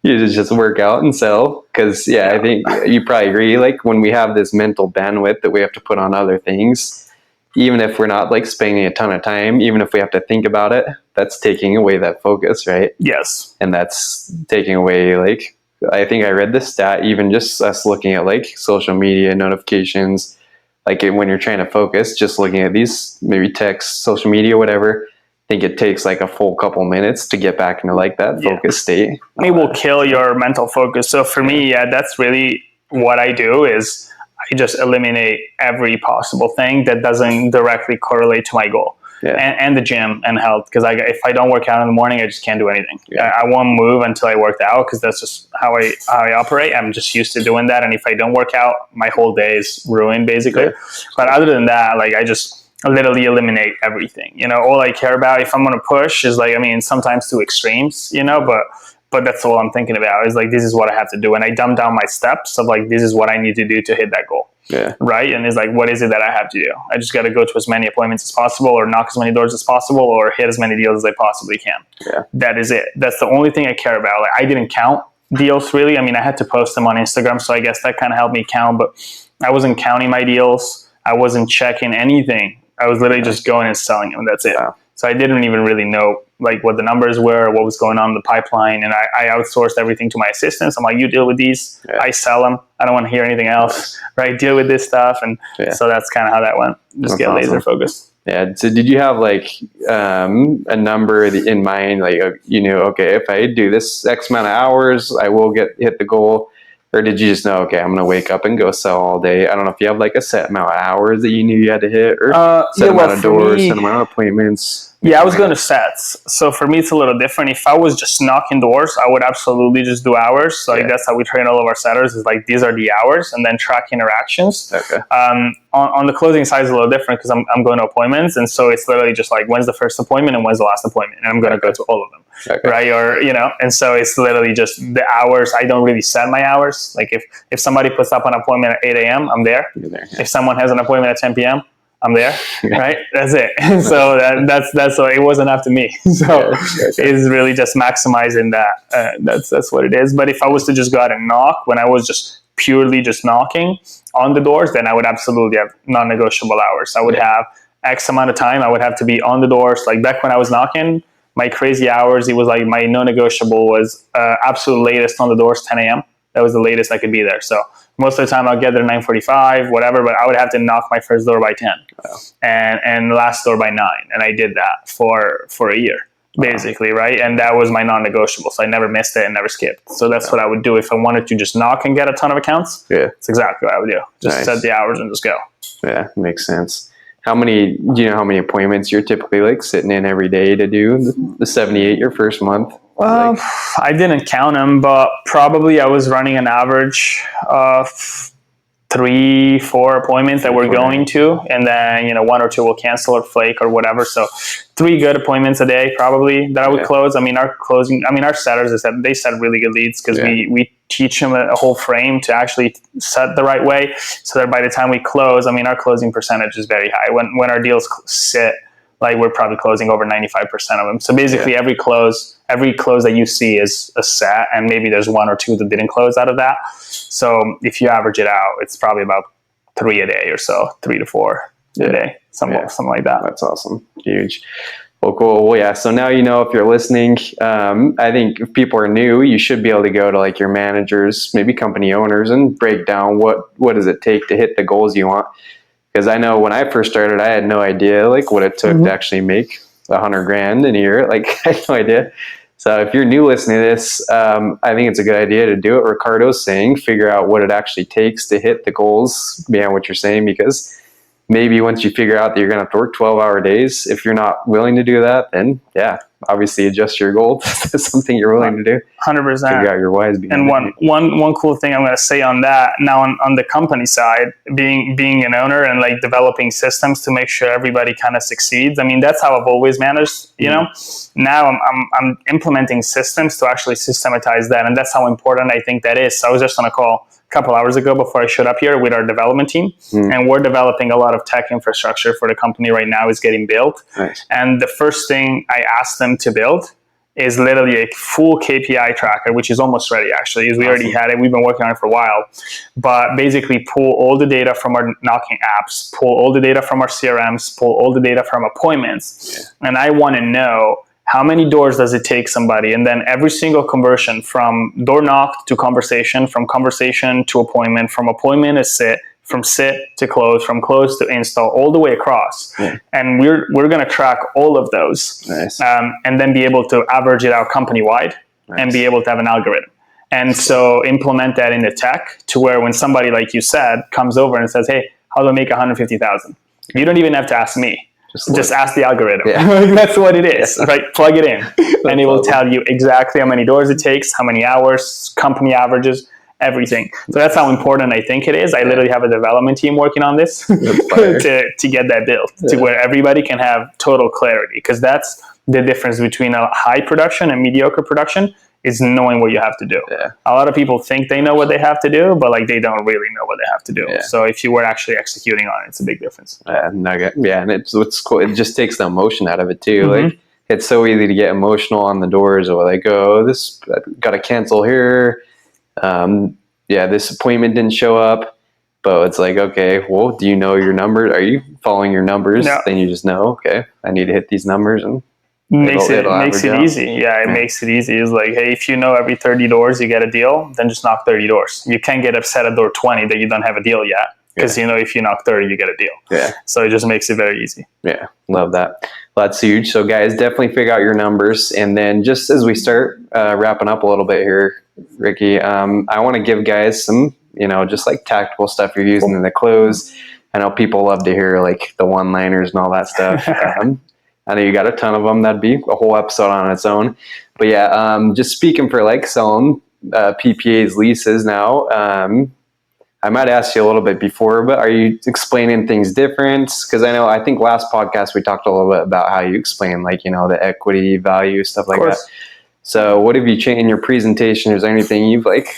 You just work out and sell. Because, I think you probably agree. Like, when we have this mental bandwidth that we have to put on other things, even if we're not like spending a ton of time, even if we have to think about it, that's taking away that focus, right? Yes. And that's taking away, like, I think I read this stat, even just us looking at like social media notifications, like when you're trying to focus, just looking at these, maybe text, social media, whatever, I think it takes like a full couple minutes to get back into like that focus state. It will kill your mental focus. So for me, that's really what I do is I just eliminate every possible thing that doesn't directly correlate to my goal. And the gym and health, because if I don't work out in the morning, I just can't do anything. I won't move until I worked out, because that's just how I operate. I'm just used to doing that, and if I don't work out, my whole day is ruined basically. But other than that, like, I just literally eliminate everything. You know, all I care about, if I'm going to push, is like, I mean, sometimes to extremes, you know, but that's all I'm thinking about, is like, this is what I have to do, and I dumb down my steps of like, this is what I need to do to hit that goal. Right. And it's like, what is it that I have to do? I just got to go to as many appointments as possible, or knock as many doors as possible, or hit as many deals as I possibly can. That is it. That's the only thing I care about. Like, I didn't count deals really. I mean, I had to post them on Instagram, so I guess that kind of helped me count, but I wasn't counting my deals. I wasn't checking anything. I was literally just going and selling them, and that's it. So I didn't even really know like what the numbers were, what was going on in the pipeline. And I outsourced everything to my assistants. I'm like, you deal with these, I sell them. I don't want to hear anything else, right? Deal with this stuff. And so that's kind of how that went. Just get laser focused. Yeah. So did you have like a number in mind? Like, you know, okay, if I do this X amount of hours, I will hit the goal. Or did you just know, okay, I'm going to wake up and go sell all day? I don't know if you have like a set amount of hours that you knew you had to hit, or set amount of doors, set amount of appointments. Yeah, I was going to sets. So for me, it's a little different. If I was just knocking doors, I would absolutely just do hours. So like, that's how we train all of our setters, is like, these are the hours, and then track interactions. On the closing side is a little different, because I'm going to appointments. And so it's literally just like, when's the first appointment and when's the last appointment? And I'm going to go to all of them. Right. Or, you know, and so it's literally just the hours. I don't really set my hours. Like if somebody puts up an appointment at 8 a.m., I'm there. If someone has an appointment at 10 p.m., I'm there, right? That's it. So that's what, it wasn't up to me. So it's really just maximizing that. That's what it is. But if I was to just go out and knock, when I was just purely just knocking on the doors, then I would absolutely have non-negotiable hours. I would have X amount of time. I would have to be on the doors. Like back when I was knocking, my crazy hours, it was like my non-negotiable was absolute latest on the doors, 10 a.m. That was the latest I could be there. So most of the time I'll get there 9:45, whatever, but I would have to knock my first door by 10 and last door by 9. And I did that for a year, basically, right? And that was my non-negotiable. So I never missed it and never skipped. So that's what I would do if I wanted to just knock and get a ton of accounts. It's exactly what I would do. Just set the hours and just go. Yeah, makes sense. Do you know how many appointments you're typically like sitting in every day to do the 78 your first month? I didn't count them, but probably I was running an average of 3-4 appointments that we're going to, and then, you know, 1 or 2 will cancel or flake or whatever. So 3 good appointments a day probably that I would close. I mean, our setters, they set really good leads, because we teach them a whole frame to actually set the right way, so that by the time we close, I mean, our closing percentage is very high. When our deals sit, like, we're probably closing over 95% of them. So basically every close that you see is a set, and maybe there's 1 or 2 that didn't close out of that. So if you average it out, it's probably about 3 a day or so, 3 to 4 a day, something like that. That's awesome. Huge. Well, cool. Well, yeah. So now, you know, if you're listening, I think if people are new, you should be able to go to like your managers, maybe company owners, and break down what does it take to hit the goals you want. Because I know when I first started, I had no idea like what it took to actually make $100,000 in a year. Like, I had no idea. So if you're new listening to this, I think it's a good idea to do what Ricardo's saying, figure out what it actually takes to hit the goals beyond what you're saying, because maybe once you figure out that you're going to have to work 12-hour days, if you're not willing to do that, then obviously adjust your goal to something you're willing to do. 100%. Figure out your whys. And one cool thing I'm going to say on that, now on the company side, being an owner and like developing systems to make sure everybody kind of succeeds. I mean, that's how I've always managed, you know. Now I'm implementing systems to actually systematize that, and that's how important I think that is. So I was just on a call couple hours ago before I showed up here with our development team, and we're developing a lot of tech infrastructure for the company right now. Is getting built. And the first thing I asked them to build is literally a full KPI tracker, which is almost ready actually. We already had it. We've been working on it for a while. But basically pull all the data from our knocking apps, pull all the data from our CRMs, pull all the data from appointments. And I want to know how many doors does it take somebody? And then every single conversion from door knocked to conversation, from conversation to appointment, from appointment to sit, from sit to close, from close to install, all the way across. And we're going to track all of those. And then be able to average it out company-wide and be able to have an algorithm. And so implement that in the tech to where when somebody, like you said, comes over and says, hey, how do I make 150,000? You don't even have to ask me. Just ask the algorithm. That's what it is, right? Plug it in. And it will tell you exactly how many doors it takes, how many hours, company averages, everything. So that's how important I think it is. I literally have a development team working on this to get that built to where everybody can have total clarity, because that's the difference between a high production and mediocre production is knowing what you have to do. A lot of people think they know what they have to do, but like they don't really know what they have to do. So if you were actually executing on it, it's a big difference. And it's cool. It just takes the emotion out of it too. Like it's so easy to get emotional on the doors, or like, oh, this got to cancel here. This appointment didn't show up. But it's like, okay, well, do you know your numbers? Are you following your numbers? Then you just know, okay, I need to hit these numbers, and makes it easy. It makes it easy. It's like, hey, if you know every 30 doors you get a deal, then just knock 30 doors. You can't get upset at door 20 that you don't have a deal yet, because you know if you knock 30 you get a deal. So it just makes it very easy. Love that. Well, that's huge. So guys, definitely figure out your numbers. And then just as we start wrapping up a little bit here, Ricky, I want to give guys some, just like tactical stuff you're using in the close. I know people love to hear like the one-liners and all that stuff. I know you got a ton of them. That'd be a whole episode on its own. But just speaking for like selling PPAs, leases now, I might ask you a little bit before, but are you explaining things different? Because I think last podcast we talked a little bit about how you explain like, the equity value, stuff like that. So what have you changed in your presentation? Is there anything you've like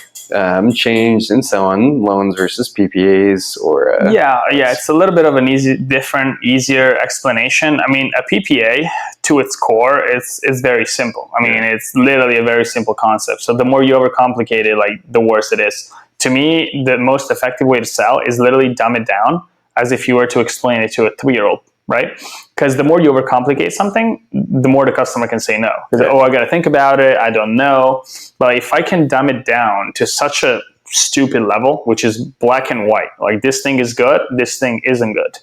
changed in selling loans versus PPAs or? It's a little bit of an easier explanation. I mean, a PPA to its core, it's very simple. I mean, it's literally a very simple concept. So the more you overcomplicate it, like the worse it is. To me, the most effective way to sell is literally dumb it down as if you were to explain it to a 3-year-old, right? Because the more you overcomplicate something, the more the customer can say no. I got to think about it. I don't know. But if I can dumb it down to such a stupid level, which is black and white, like this thing is good, this thing isn't good.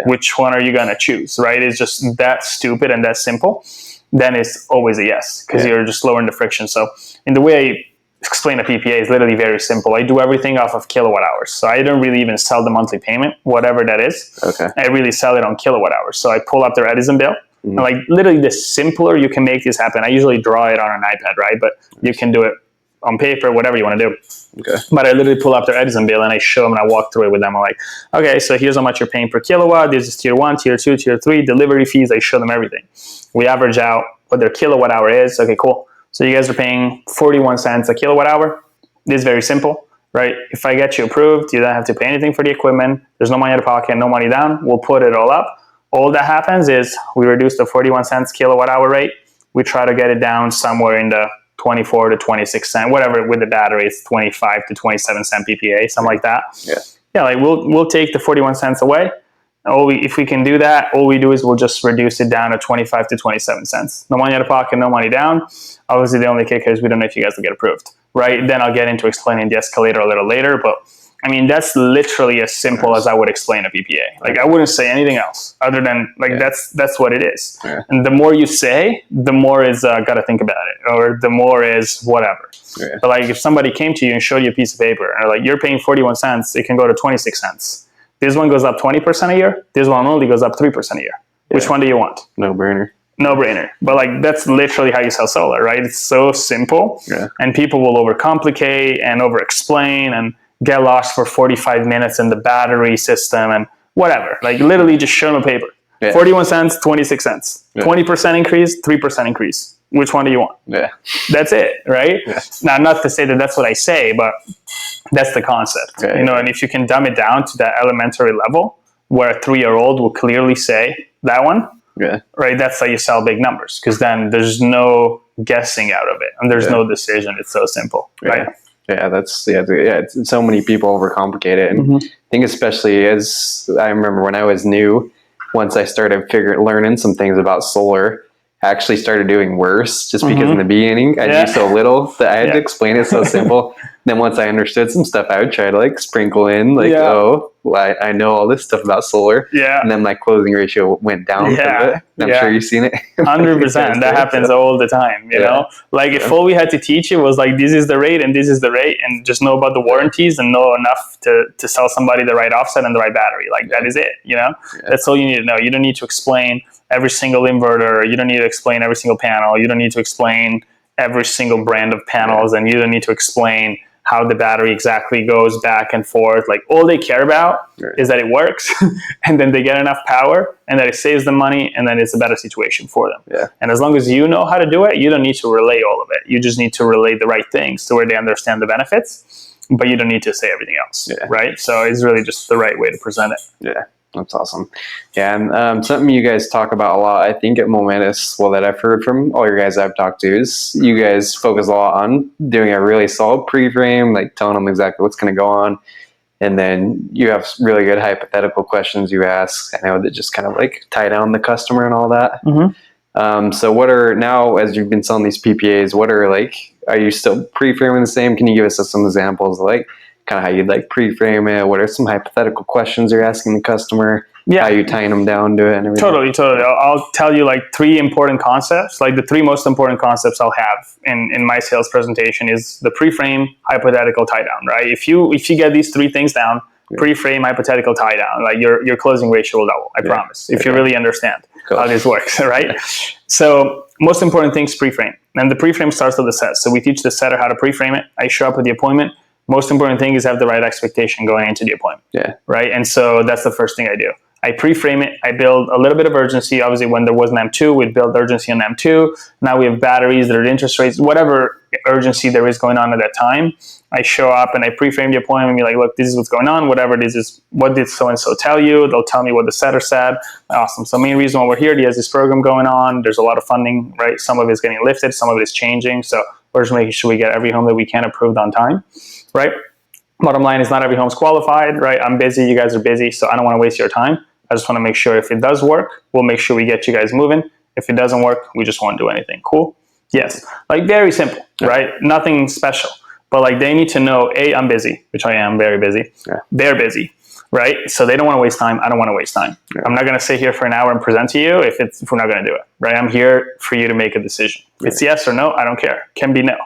Which one are you going to choose, right? It's just that stupid and that simple. Then it's always a yes, because you're just lowering the friction. So in the way I explain a PPA is literally very simple. I do everything off of kilowatt hours. So I don't really even sell the monthly payment, whatever that is. I really sell it on kilowatt hours. So I pull up their Edison bill. And like literally the simpler you can make this happen. I usually draw it on an iPad, right? But you can do it on paper, whatever you want to do. But I literally pull up their Edison bill and I show them and I walk through it with them. I'm like, okay, so here's how much you're paying per kilowatt. This is tier 1, tier 2, tier 3, delivery fees. I show them everything. We average out what their kilowatt hour is. Okay, cool. So you guys are paying 41 cents a kilowatt hour. This is very simple, right? If I get you approved, you don't have to pay anything for the equipment. There's no money out of pocket, no money down. We'll put it all up. All that happens is we reduce the 41 cents kilowatt hour rate. We try to get it down somewhere in the 24 to 26 cent, whatever with the battery, it's 25 to 27 cent PPA, something like that. Like we'll take the 41 cents away. If we can do that, all we do is we'll just reduce it down to 25 to 27 cents. No money out of pocket, no money down. Obviously, the only kicker is we don't know if you guys will get approved, right? Then I'll get into explaining the escalator a little later. But I mean, that's literally as simple as I would explain a PPA. Like I wouldn't say anything else other than like that's what it is. And the more you say, the more is got to think about it, or the more is whatever. But like if somebody came to you and showed you a piece of paper and like you're paying 41 cents, it can go to 26 cents. This one goes up 20% a year. This one only goes up 3% a year. Which one do you want? No brainer. But like that's literally how you sell solar, right? It's so simple, and people will overcomplicate and over-explain and get lost for 45 minutes in the battery system and whatever. Like literally just show them a paper. 41 cents, 26 cents. 20% increase, 3% increase. Which one do you want? That's it, right? Now, not to say that that's what I say, but that's the concept. And if you can dumb it down to that elementary level where a 3-year-old will clearly say that one, Yeah. Right? That's how you sell big numbers, because then there's no guessing out of it and there's no decision. It's so simple, right? Yeah, it's, so many people overcomplicate it, and I think especially as I remember when I was new, once I started learning some things about solar, I actually started doing worse just because in the beginning I knew so little that I had to explain it so simple. Then once I understood some stuff, I would try to like sprinkle in like, oh, well, I know all this stuff about solar. And then my closing ratio went down because of it. I'm sure you've seen it. 100%. That happens all the time, you know? Like if all we had to teach you was like, this is the rate and this is the rate, and just know about the warranties and know enough to sell somebody the right offset and the right battery. Like that is it, you know? That's all you need to know. You don't need to explain every single inverter. You don't need to explain every single panel. You don't need to explain every single brand of panels, and you don't need to explain how the battery exactly goes back and forth. Like all they care about is that it works and then they get enough power and that it saves them money, and then it's a better situation for them. And as long as you know how to do it, you don't need to relay all of it. You just need to relay the right things to where they understand the benefits, but you don't need to say everything else, right? So it's really just the right way to present it. That's awesome. Yeah, and something you guys talk about a lot, I think at Momentous, well, that I've heard from all your guys I've talked to, is you guys focus a lot on doing a really solid pre-frame, like telling them exactly what's going to go on. And then you have really good hypothetical questions you ask, I know, that just kind of like tie down the customer and all that. So what are, now as you've been selling these PPAs, what are like, are you still pre-framing the same? Can you give us some examples of like kind of how you'd like pre-frame it? What are some hypothetical questions you're asking the customer? How you tying them down to it and everything? Totally. I'll tell you like 3 important concepts. Like the 3 most important concepts I'll have in my sales presentation is the pre-frame, hypothetical, tie down, right? If you get these 3 things down, pre-frame, hypothetical, tie down, like your closing ratio will double, I promise, if you really understand how this works, right? So most important thing is pre-frame. And the pre-frame starts with the set. So we teach the setter how to pre-frame it. I show up at the appointment. Most important thing is have the right expectation going into the appointment. Right? And so that's the first thing I do. I pre-frame it. I build a little bit of urgency. Obviously, when there was an M2, we'd build urgency on M2. Now we have batteries, there are interest rates, whatever urgency there is going on at that time. I show up and I pre-frame the appointment and be like, look, this is what's going on. Whatever this is, what did so-and-so tell you? They'll tell me what the setter said. Awesome. So main reason why we're here, he has this program going on. There's a lot of funding, right? Some of it is getting lifted. Some of it is changing. So we're just making sure we get every home that we can approved on time, right? Bottom line is not every home's qualified, right? I'm busy. You guys are busy. So I don't want to waste your time. I just want to make sure if it does work, we'll make sure we get you guys moving. If it doesn't work, we just won't do anything. Cool? Yes. Like very simple, right? Nothing special. But like they need to know, A, I'm busy, which I am very busy. They're busy, right? So they don't want to waste time. I don't want to waste time. I'm not going to sit here for an hour and present to you if we're not going to do it, right? I'm here for you to make a decision. If it's yes or no, I don't care. Can be no,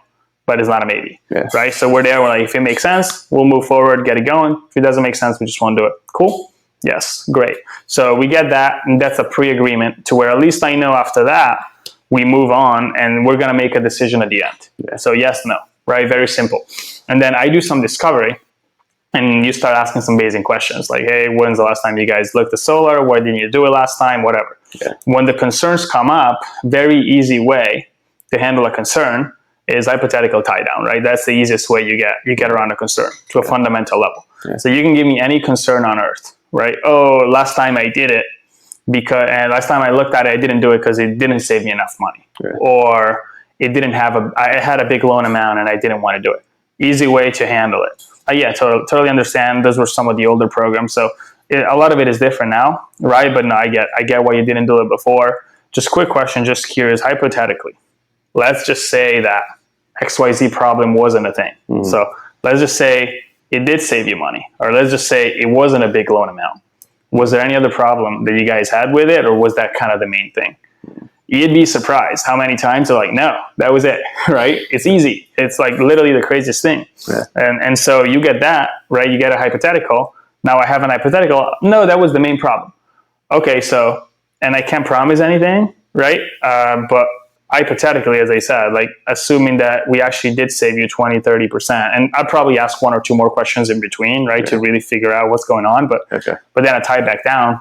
but it's not a maybe, right? So we're there. We're like, if it makes sense, we'll move forward, get it going. If it doesn't make sense, we just won't do it. Cool? Yes, great. So we get that, and that's a pre-agreement to where at least I know after that, we move on, and we're going to make a decision at the end. So yes, no, right? Very simple. And then I do some discovery, and you start asking some basic questions like, hey, when's the last time you guys looked at solar? Why didn't you do it last time? Whatever. When the concerns come up, very easy way to handle a concern is hypothetical tie down, right? That's the easiest way you get around a concern to a fundamental level. So you can give me any concern on earth. Right? Oh, last time I did it and last time I looked at it, I didn't do it because it didn't save me enough money, or it didn't have I had a big loan amount and I didn't want to do it. Easy way to handle it. Yeah, totally understand. Those were some of the older programs, so a lot of it is different now, right? But no, I get why you didn't do it before. Just quick question, just curious, hypothetically, let's just say that XYZ problem wasn't a thing. So let's just say it did save you money, or let's just say it wasn't a big loan amount. Was there any other problem that you guys had with it, or was that kind of the main thing? You'd be surprised how many times they're like, no, that was it, right? It's easy. It's like literally the craziest thing. And so you get that, right? You get a hypothetical. Now I have an hypothetical. No, that was the main problem. Okay, so, and I can't promise anything, right? But hypothetically, as I said, like assuming that we actually did save you 20, 30%, and I'd probably ask 1 or 2 more questions in between, right? To really figure out what's going on. But then I tie it back down.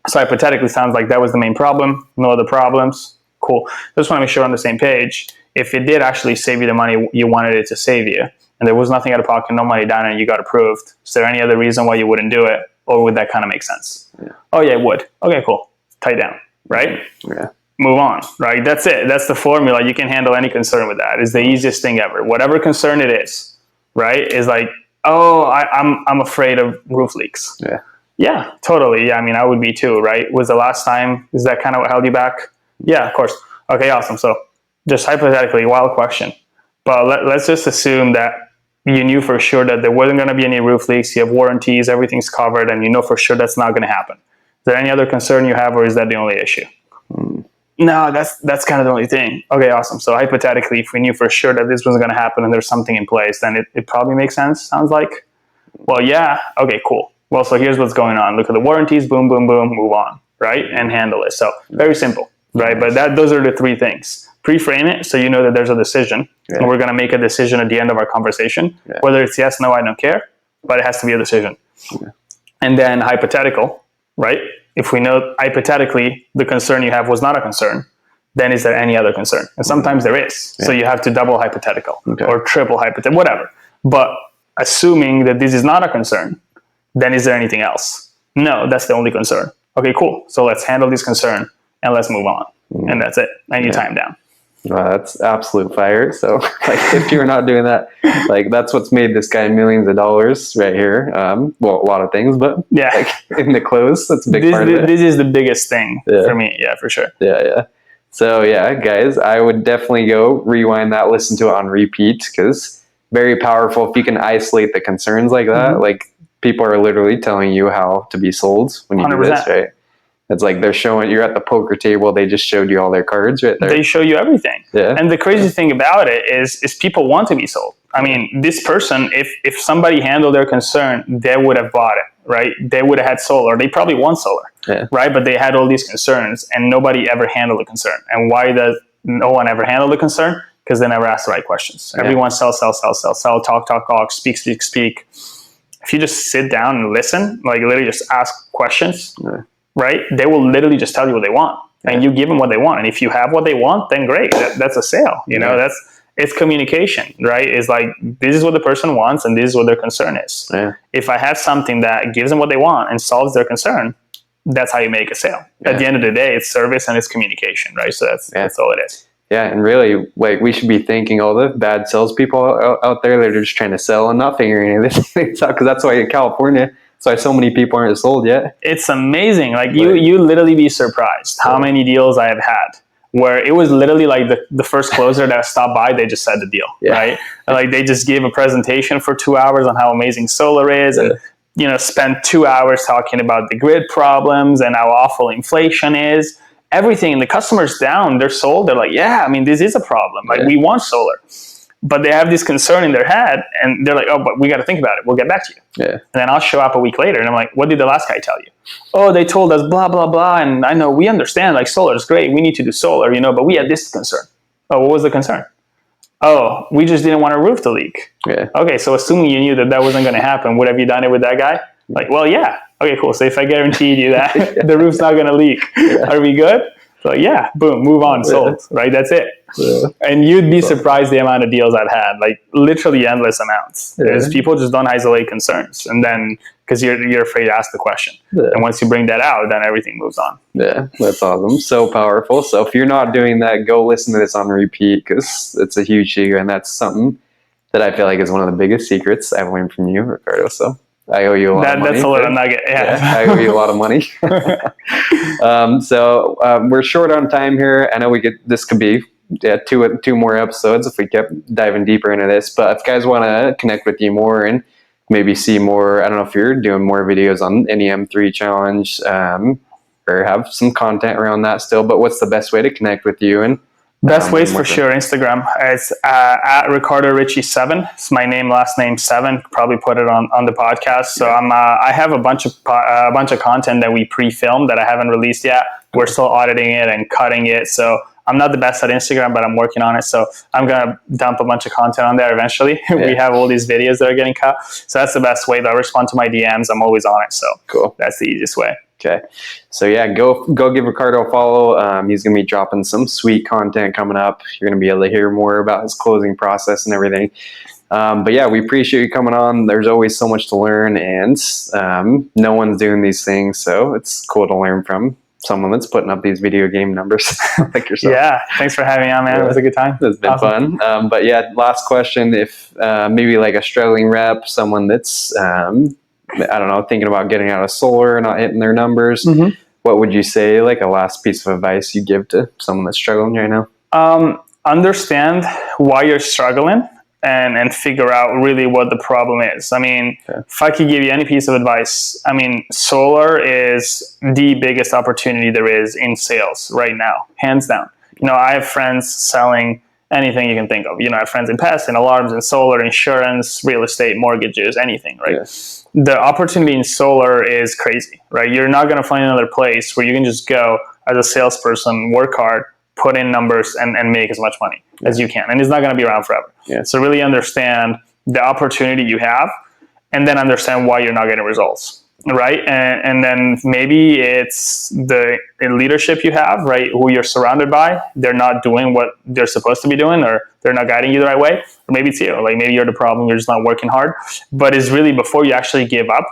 So hypothetically sounds like that was the main problem. No other problems. Cool. Just want to make sure we're on the same page. If it did actually save you the money you wanted it to save you, and there was nothing out of pocket, no money down, and you got approved, is there any other reason why you wouldn't do it? Or would that kind of make sense? Oh yeah, it would. Okay, cool. Tie it down. right? Yeah. Move on, right? That's it. That's the formula. You can handle any concern with that. It's the easiest thing ever. Whatever concern it is, right? Is like, oh, I'm afraid of roof leaks. Yeah. Yeah, totally. Yeah, I mean, I would be too, right? Was the last time, is that kind of what held you back? Yeah, of course. Okay, awesome. So just hypothetically, wild question. But let's just assume that you knew for sure that there wasn't going to be any roof leaks. You have warranties, everything's covered, and you know for sure that's not going to happen. Is there any other concern you have, or is that the only issue? No, that's kind of the only thing. Okay, awesome. So hypothetically, if we knew for sure that this was going to happen and there's something in place, then it probably makes sense, sounds like. Well, yeah. Okay, cool. Well, so here's what's going on. Look at the warranties, boom, boom, boom, move on, right? And handle it. So very simple, right? But those are the three things. Pre-frame it so you know that there's a decision. Yeah. And we're going to make a decision at the end of our conversation. Yeah. Whether it's yes, no, I don't care, but it has to be a decision. Yeah. And then hypothetical, right? If we know hypothetically the concern you have was not a concern, then is there any other concern? And sometimes there is. Yeah. So you have to double hypothetical or triple hypothetical, whatever. But assuming that this is not a concern, then is there anything else? No, that's the only concern. Okay, cool. So let's handle this concern and let's move on. And that's it. And you time down. That's absolute fire. So like if you're not doing that, like that's what's made this guy millions of dollars right here. Well, a lot of things, but like in the close, that's a big part of it. This is the biggest thing for me. Yeah, for sure. Yeah. So yeah, guys, I would definitely go rewind that, listen to it on repeat, because very powerful. If you can isolate the concerns like that, like people are literally telling you how to be sold when you 100%. Do this, right? It's like they're showing, you're at the poker table, they just showed you all their cards right there. They show you everything. Yeah. And the crazy thing about it is people want to be sold. I mean, this person, if somebody handled their concern, they would have bought it, right? They would have had solar. They probably want solar, right? But they had all these concerns and nobody ever handled the concern. And why does no one ever handle the concern? Because they never ask the right questions. Everyone sell, talk, speak. If you just sit down and listen, like literally just ask questions, right? They will literally just tell you what they want, and you give them what they want. And if you have what they want, then great. That's a sale. You know, it's communication, right? It's like, this is what the person wants, and this is what their concern is. Yeah. If I have something that gives them what they want and solves their concern, that's how you make a sale. At the end of the day, it's service and it's communication, right? So that's all it is. Yeah, and really, like, we should be thanking all the bad salespeople out there that are just trying to sell and not figuring any of this things out, because that's why in California, that's why so many people aren't sold yet. It's amazing. Like, you literally be surprised how many deals I have had where it was literally like the first closer that stopped by, they just said the deal, right? And like, they just gave a presentation for 2 hours on how amazing solar is, and spent 2 hours talking about the grid problems and how awful inflation is. Everything, and the customer's down, they're sold, they're like, yeah, I mean, this is a problem. Like, we want solar. But they have this concern in their head, and they're like, oh, but we got to think about it. We'll get back to you. Yeah. And then I'll show up a week later, and I'm like, what did the last guy tell you? Oh, they told us blah, blah, blah, and I know, we understand, like, solar is great. We need to do solar, but we had this concern. Oh, what was the concern? Oh, we just didn't want our roof to leak. Yeah. Okay, so assuming you knew that wasn't going to happen, would have you done it with that guy? Like, well, yeah. Okay, cool. So if I guaranteed you that the roof's not going to leak, are we good? So yeah, boom, move on, sold, right? That's it. Yeah. And you'd be surprised the amount of deals I've had, like literally endless amounts. Because people just don't isolate concerns. And then, because you're afraid to ask the question. Yeah. And once you bring that out, then everything moves on. Yeah, that's awesome. So powerful. So if you're not doing that, go listen to this on repeat, because it's a huge secret. And that's something that I feel like is one of the biggest secrets I've learned from you, Ricardo. So I owe you a lot of money. That's a little nugget. Yeah. I owe you a lot of money. So we're short on time here. I know this could be two more episodes if we kept diving deeper into this. But if guys want to connect with you more and maybe see more, I don't know if you're doing more videos on any M3 challenge or have some content around that still. But what's the best way to connect with you? And best ways for sure, Instagram. It's at Ricardo Ricci 7. It's my name, last name 7. Probably put it on the podcast. So I have a bunch of content that we pre-filmed that I haven't released yet. We're still auditing it and cutting it. So I'm not the best at Instagram, but I'm working on it. So I'm gonna dump a bunch of content on there eventually. We have all these videos that are getting cut. So that's the best way. They'll respond to my DMs. I'm always on it. So cool. That's the easiest way. Okay. So yeah, go give Ricardo a follow. He's going to be dropping some sweet content coming up. You're going to be able to hear more about his closing process and everything. But yeah, we appreciate you coming on. There's always so much to learn, and no one's doing these things, so it's cool to learn from someone that's putting up these video game numbers like yourself. Yeah, thanks for having me on, man. Yeah. It was a good time. It's been fun. But yeah, last question. If maybe like a struggling rep, someone that's, I don't know, thinking about getting out of solar, not hitting their numbers, what would you say, like a last piece of advice you give to someone that's struggling right now? Understand why you're struggling and figure out really what the problem is. I mean, if I could give you any piece of advice, I mean, solar is the biggest opportunity there is in sales right now, hands down. You know, I have friends selling anything you can think of. You know, I have friends in pests and alarms and solar, insurance, real estate, mortgages, anything, right? Yes. The opportunity in solar is crazy, right? You're not going to find another place where you can just go as a salesperson, work hard, put in numbers and make as much money as you can. And it's not going to be around forever. Yeah. So really understand the opportunity you have and then understand why you're not getting results, right? And then maybe it's the leadership you have, right? Who you're surrounded by. They're not doing what they're supposed to be doing, or they're not guiding you the right way. Or maybe it's you. Like maybe you're the problem. You're just not working hard. But it's really before you actually give up,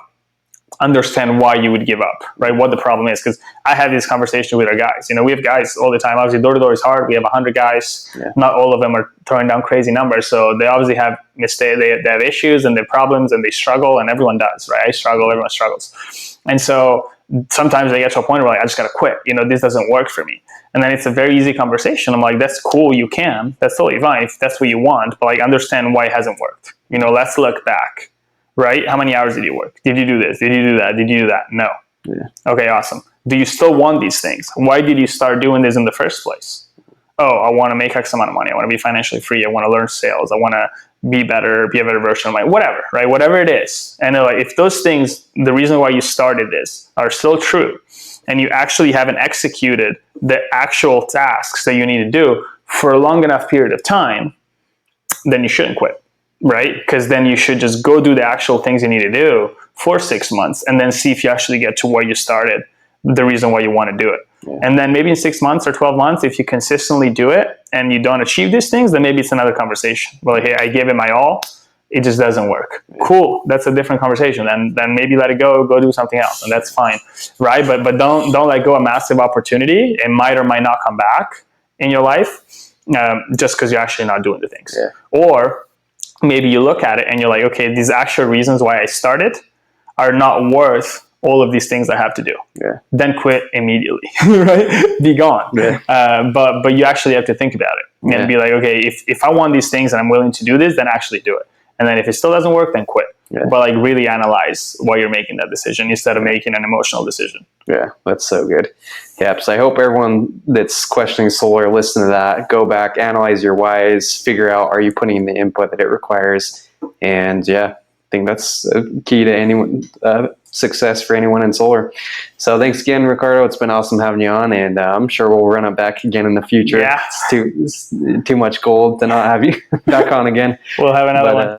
understand why you would give up, right? What the problem is. Because I have these conversations with our guys. You know, we have guys all the time. Obviously, door-to-door is hard. We have 100 guys. Yeah. Not all of them are throwing down crazy numbers. So they obviously have mistakes. They have issues and they have problems and they struggle, and everyone does, right? I struggle. Everyone struggles. And so sometimes they get to a point where like, I just got to quit. You know, this doesn't work for me. And then it's a very easy conversation. I'm like, that's cool. You can. That's totally fine if that's what you want. But like, understand why it hasn't worked. You know, let's look back. Right? How many hours did you work? Did you do this? Did you do that? Did you do that? No. Yeah. Okay, awesome. Do you still want these things? Why did you start doing this in the first place? Oh, I want to make X amount of money. I want to be financially free. I want to learn sales. I want to be better, be a better version of my, whatever, right? Whatever it is. And like, if those things, the reason why you started this are still true, and you actually haven't executed the actual tasks that you need to do for a long enough period of time, then you shouldn't quit. Right? Because then you should just go do the actual things you need to do for 6 months and then see if you actually get to where you started, the reason why you want to do it. Yeah. And then maybe in 6 months or 12 months, if you consistently do it and you don't achieve these things, then maybe it's another conversation. Well, like, hey, I gave it my all. It just doesn't work. Yeah. Cool. That's a different conversation. Then maybe let it go do something else. And that's fine. Right? But don't let go of a massive opportunity. It might or might not come back in your life just because you're actually not doing the things. Yeah. Or maybe you look at it and you're like, okay, these actual reasons why I started are not worth all of these things I have to do. Yeah. Then quit immediately, right? Be gone. Yeah. But you actually have to think about it and be like, okay, if I want these things and I'm willing to do this, then actually do it. And then if it still doesn't work, then quit. Yeah. But like really analyze why you're making that decision instead of making an emotional decision. Yeah, that's so good. Yeah, so I hope everyone that's questioning solar, listen to that, go back, analyze your whys, figure out, are you putting in the input that it requires? And yeah, I think that's a key to anyone success for anyone in solar. So thanks again, Ricardo. It's been awesome having you on, and I'm sure we'll run it back again in the future. Yeah. It's too much gold to not have you back on again. We'll have another one.